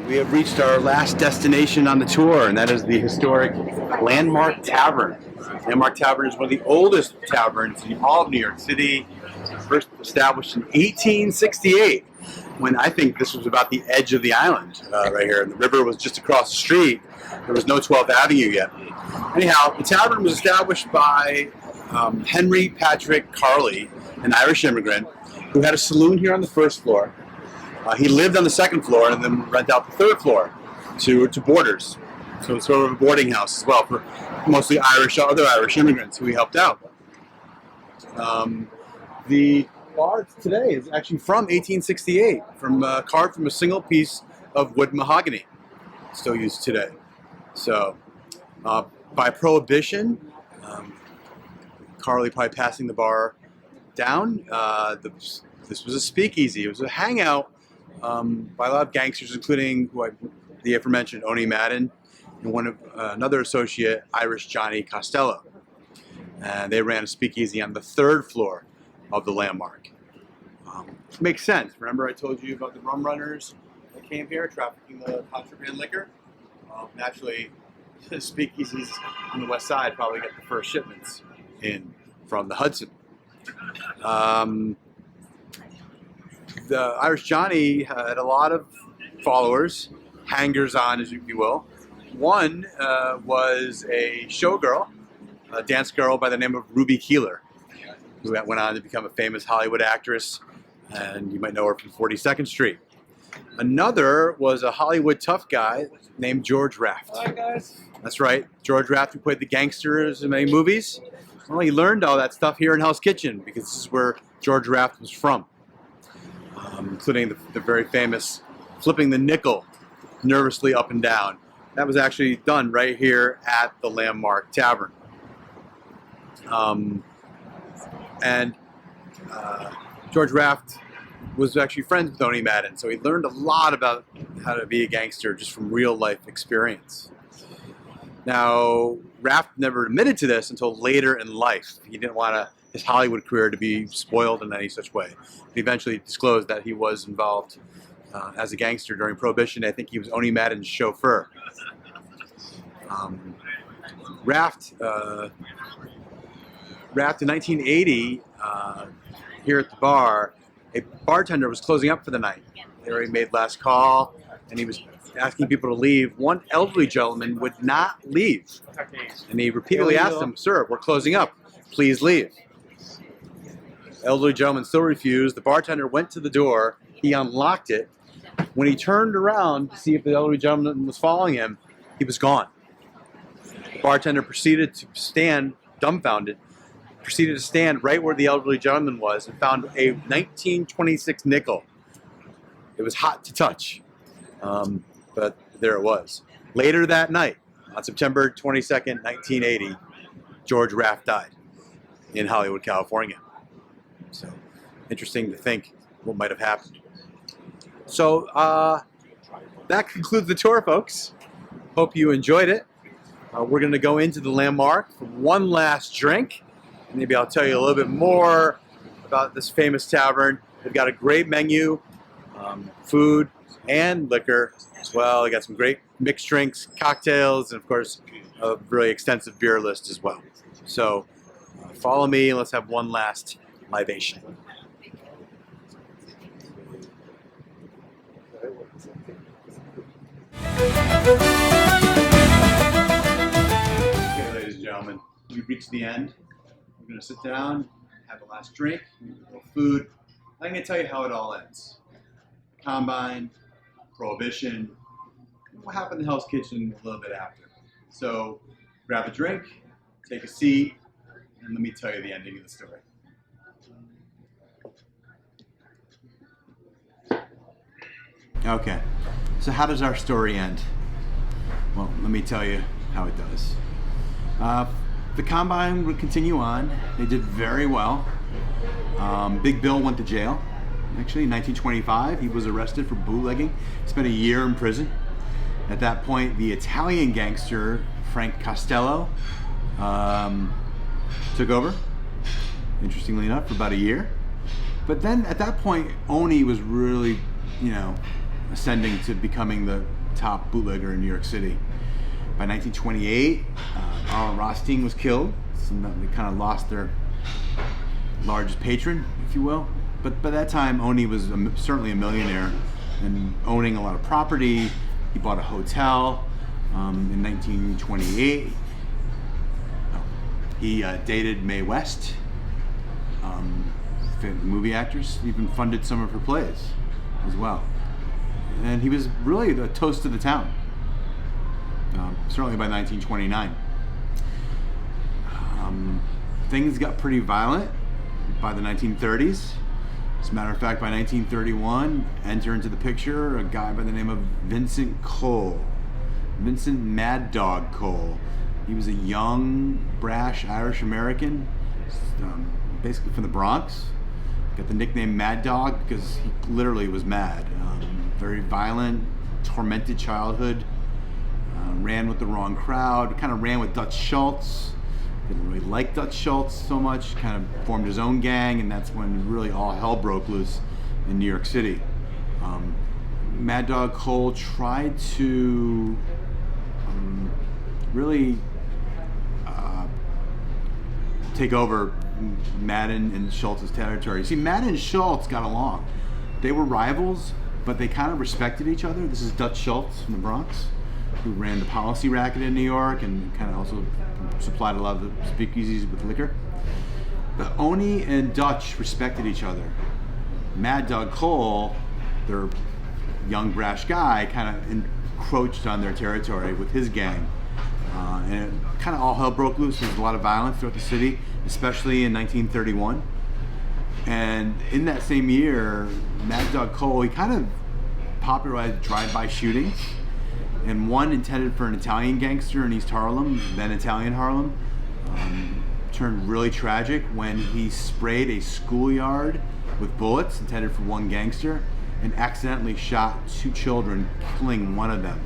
[SPEAKER 1] We have reached our last destination on the tour, and that is the historic Landmark Tavern. Landmark Tavern is one of the oldest taverns in all of New York City, first established in 1868, when I think this was about the edge of the island right here. And the river was just across the street. There was no 12th Avenue yet. Anyhow, the tavern was established by Henry Patrick Carley, an Irish immigrant, who had a saloon here on the first floor. He lived on the second floor and then rent out the third floor to boarders. So it's sort of a boarding house as well for mostly other Irish immigrants who he helped out. The bar today is actually from 1868, carved from a single piece of wood mahogany, still used today. So by Prohibition, Carley probably passing the bar down, this was a speakeasy. It was a hangout by a lot of gangsters, including the aforementioned Owney Madden and another associate, Irish Johnny Costello. And they ran a speakeasy on the third floor of the Landmark. Makes sense. Remember I told you about the rum runners that came here trafficking the contraband liquor? Naturally, the speakeasies on the west side probably got the first shipments in from the Hudson. The Irish Johnny had a lot of followers, hangers-on, as you will. One was a showgirl, a dance girl by the name of Ruby Keeler, who went on to become a famous Hollywood actress, and you might know her from 42nd Street. Another was a Hollywood tough guy named George Raft.
[SPEAKER 3] Hi, guys.
[SPEAKER 1] That's right, George Raft, who played the gangsters in many movies. Well, he learned all that stuff here in Hell's Kitchen because this is where George Raft was from. Including the very famous flipping the nickel nervously up and down. That was actually done right here at the Landmark Tavern. George Raft was actually friends with Owney Madden, so he learned a lot about how to be a gangster just from real life experience. Now, Raft never admitted to this until later in life. He didn't want his Hollywood career to be spoiled in any such way. He eventually disclosed that he was involved as a gangster during Prohibition. I think he was Owney Madden's chauffeur. Raft in 1980, here at the bar, a bartender was closing up for the night. They already made last call, and he was asking people to leave. One elderly gentleman would not leave, and he repeatedly asked them, "Sir, we're closing up. Please leave." The elderly gentleman still refused. The bartender went to the door. He unlocked it. When he turned around to see if the elderly gentleman was following him, he was gone. The bartender proceeded to stand, dumbfounded, proceeded to stand right where the elderly gentleman was and found a 1926 nickel. It was hot to touch, but there it was. Later that night, on September 22nd, 1980, George Raft died in Hollywood, California. So interesting to think what might have happened. So that concludes the tour, folks. Hope you enjoyed it. We're going to go into the landmark for one last drink. Maybe I'll tell you a little bit more about this famous tavern. They've got a great menu, food and liquor as well. They got some great mixed drinks, cocktails, and of course a really extensive beer list as well. So follow me and let's have one last libation. Okay, ladies and gentlemen, we've reached the end. We're going to sit down, have a last drink, a little food. I'm going to tell you how it all ends. Combine, Prohibition, what happened in Hell's Kitchen a little bit after. So grab a drink, take a seat, and let me tell you the ending of the story. Okay, so how does our story end? Well, let me tell you how it does. The Combine would continue on. They did very well. Big Bill went to jail. Actually, in 1925, he was arrested for bootlegging. He spent a year in prison. At that point, the Italian gangster, Frank Costello, took over, interestingly enough, for about a year. But then at that point, Oni was really, ascending to becoming the top bootlegger in New York City. By 1928, Arnold Rothstein was killed, so they kind of lost their largest patron, if you will. But by that time, Oni was certainly a millionaire and owning a lot of property. He bought a hotel in 1928. He dated Mae West, movie actress, even funded some of her plays as well. And he was really the toast of the town, certainly by 1929. Things got pretty violent by the 1930s. As a matter of fact, by 1931, enter into the picture a guy by the name of Vincent Cole. Vincent Mad Dog Cole. He was a young, brash Irish American, basically from the Bronx. Got the nickname Mad Dog because he literally was mad. Very violent, tormented childhood. Ran with the wrong crowd. Kind of ran with Dutch Schultz. Didn't really like Dutch Schultz so much. Kind of formed his own gang, and that's when really all hell broke loose in New York City. Mad Dog Cole tried to really take over Madden and Schultz's territory. See, Madden and Schultz got along. They were rivals, but they kind of respected each other. This is Dutch Schultz from the Bronx, who ran the policy racket in New York and kind of also supplied a lot of the speakeasies with liquor. But Oni and Dutch respected each other. Mad Dog Cole, their young brash guy, kind of encroached on their territory with his gang. And it kind of all hell broke loose. There was a lot of violence throughout the city, especially in 1931. And in that same year, Mad Dog Cole, he kind of popularized drive-by shootings. And one intended for an Italian gangster in East Harlem, then Italian Harlem, turned really tragic when he sprayed a schoolyard with bullets intended for one gangster and accidentally shot two children, killing one of them,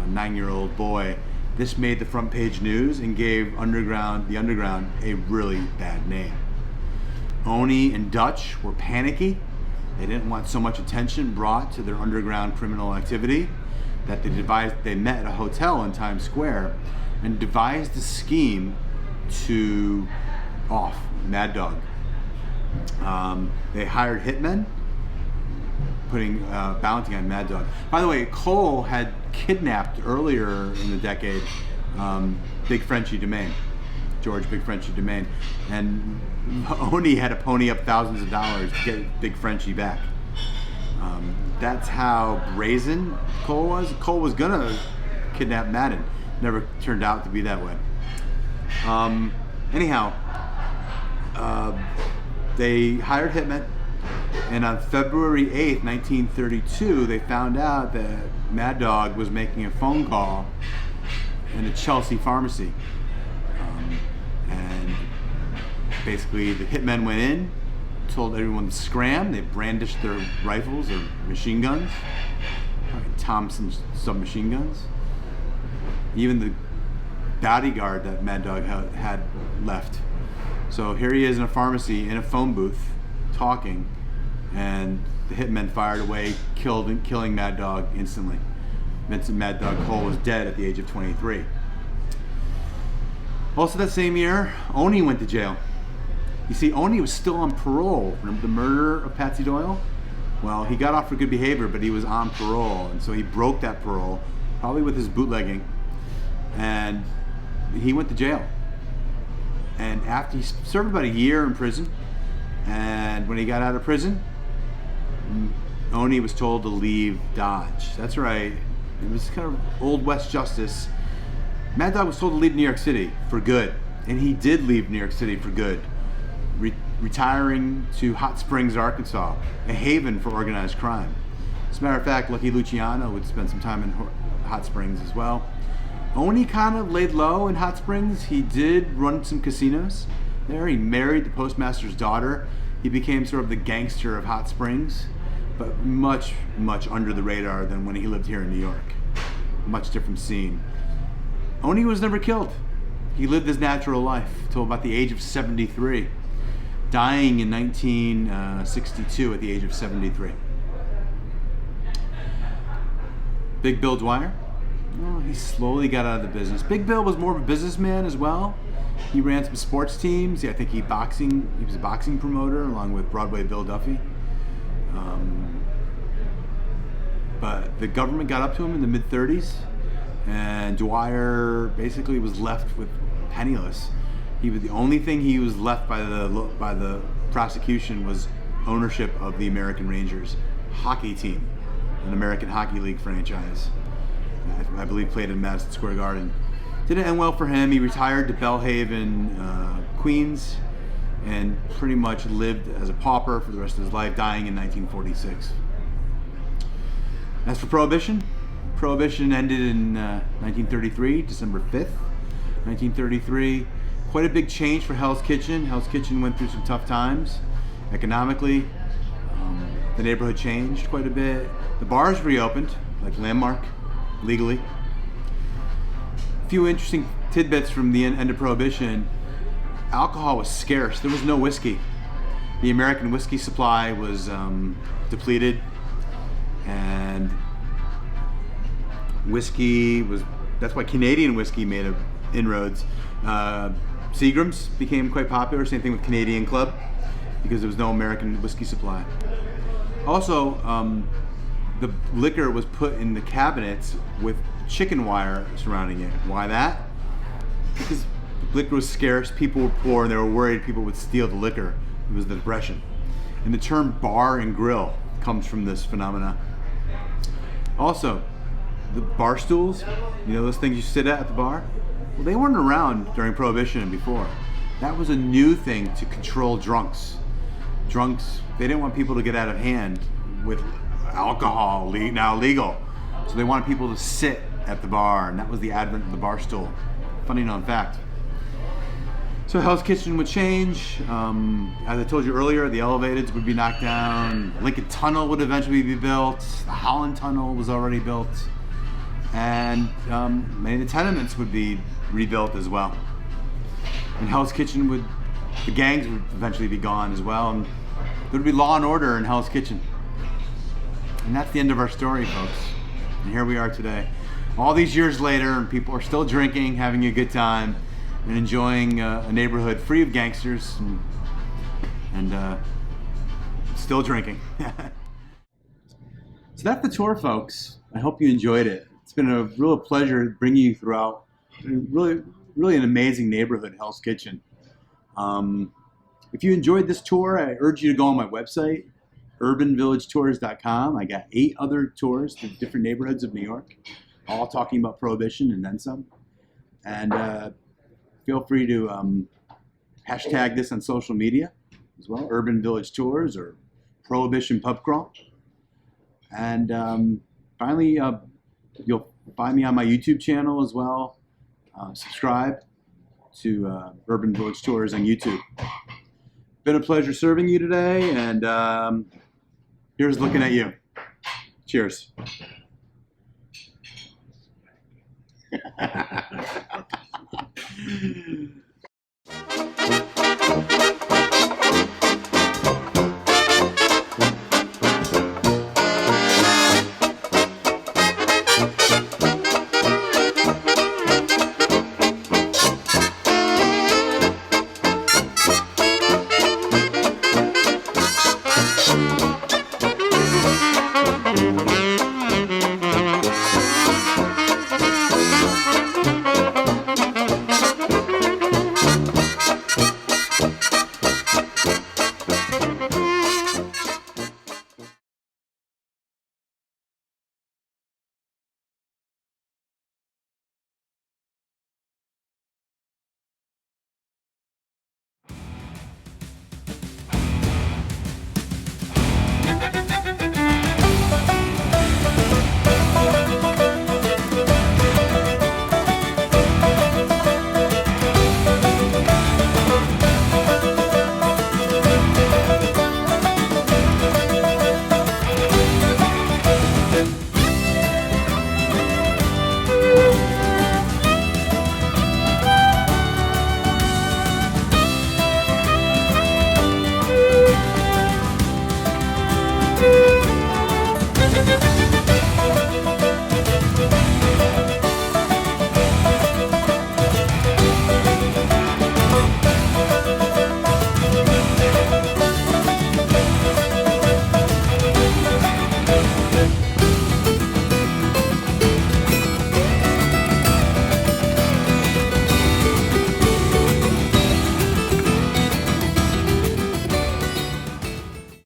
[SPEAKER 1] a 9-year-old boy. This made the front page news and gave the underground a really bad name. Oni and Dutch were panicky. They didn't want so much attention brought to their underground criminal activity that they met at a hotel in Times Square and devised a scheme to off Mad Dog. They hired hitmen, putting bounty on Mad Dog. By the way, Cole had kidnapped earlier in the decade Big Frenchy DeMaine, George Big Frenchy DeMaine, and Oni had to pony up thousands of dollars to get Big Frenchy back. That's how brazen Cole was. Cole was gonna kidnap Madden. Never turned out to be that way. Anyhow, they hired hitmen, and on February 8th, 1932, they found out that Mad Dog was making a phone call in a Chelsea pharmacy. And basically the hitmen went in, told everyone to scram. They brandished their rifles or machine guns, Thompson submachine guns. Even the bodyguard that Mad Dog had left. So here he is in a pharmacy in a phone booth talking, and the hitmen fired away, killing Mad Dog instantly. Vincent Mad Dog Cole was dead at the age of 23. Also that same year, Oni went to jail. You see, Oni was still on parole from the murder of Patsy Doyle. Well, he got off for good behavior, but he was on parole, and so he broke that parole, probably with his bootlegging, and he went to jail. And after he served about a year in prison, and when he got out of prison, Oni was told to leave Dodge. That's right. It was kind of Old West justice. Mad Dog was told to leave New York City for good, and he did leave New York City for good, retiring to Hot Springs, Arkansas, a haven for organized crime. As a matter of fact, Lucky Luciano would spend some time in Hot Springs as well. Oni kind of laid low in Hot Springs. He did run some casinos there. He married the postmaster's daughter. He became sort of the gangster of Hot Springs, but much, much under the radar than when he lived here in New York. Much different scene. Oni was never killed. He lived his natural life till about the age of 73, dying in 1962 at the age of 73. Big Bill Dwyer. Oh, he slowly got out of the business. Big Bill was more of a businessman as well. He ran some sports teams. I think he was a boxing promoter along with Broadway Bill Duffy. But the government got up to him in the mid-30s, and Dwyer basically was left with penniless. The only thing he was left by the prosecution was ownership of the American Rangers hockey team, an American Hockey League franchise. I believe played in Madison Square Garden. Didn't end well for him. He retired to Bellhaven, Queens, and pretty much lived as a pauper for the rest of his life, dying in 1946. As for Prohibition ended in 1933, December 5th, 1933. Quite a big change for Hell's Kitchen. Hell's Kitchen went through some tough times economically. The neighborhood changed quite a bit. The bars reopened, like Landmark, legally. A few interesting tidbits from the end of Prohibition. Alcohol was scarce. There was no whiskey. The American whiskey supply was depleted, and that's why Canadian whiskey made inroads. Seagram's became quite popular, same thing with Canadian Club, because there was no American whiskey supply. Also, the liquor was put in the cabinets with chicken wire surrounding it. Why that? Because liquor was scarce, people were poor, and they were worried people would steal the liquor. It was the Depression. And the term bar and grill comes from this phenomena. Also, the bar stools, those things you sit at the bar, well, they weren't around during Prohibition and before. That was a new thing to control drunks. Drunks, they didn't want people to get out of hand with alcohol, now legal. So they wanted people to sit at the bar, and that was the advent of the bar stool. Funny known fact. So Hell's Kitchen would change. As I told you earlier, the elevators would be knocked down. Lincoln Tunnel would eventually be built. The Holland Tunnel was already built. And many of the tenements would be rebuilt as well. And Hell's Kitchen the gangs would eventually be gone as well. And there would be law and order in Hell's Kitchen. And that's the end of our story, folks. And here we are today. All these years later, and people are still drinking, having a good time, and enjoying a neighborhood free of gangsters and still drinking. So that's the tour, folks. I hope you enjoyed it. It's been a real pleasure bringing you throughout really an amazing neighborhood, Hell's Kitchen. If you enjoyed this tour, I urge you to go on my website, urbanvillagetours.com. I got 8 other tours to different neighborhoods of New York, all talking about Prohibition and then some. And feel free to hashtag this on social media as well, Urban Village Tours or Prohibition Pub Crawl. And finally, you'll find me on my YouTube channel as well. Subscribe to Urban Village Tours on YouTube. Been a pleasure serving you today, and here's looking at you. Cheers.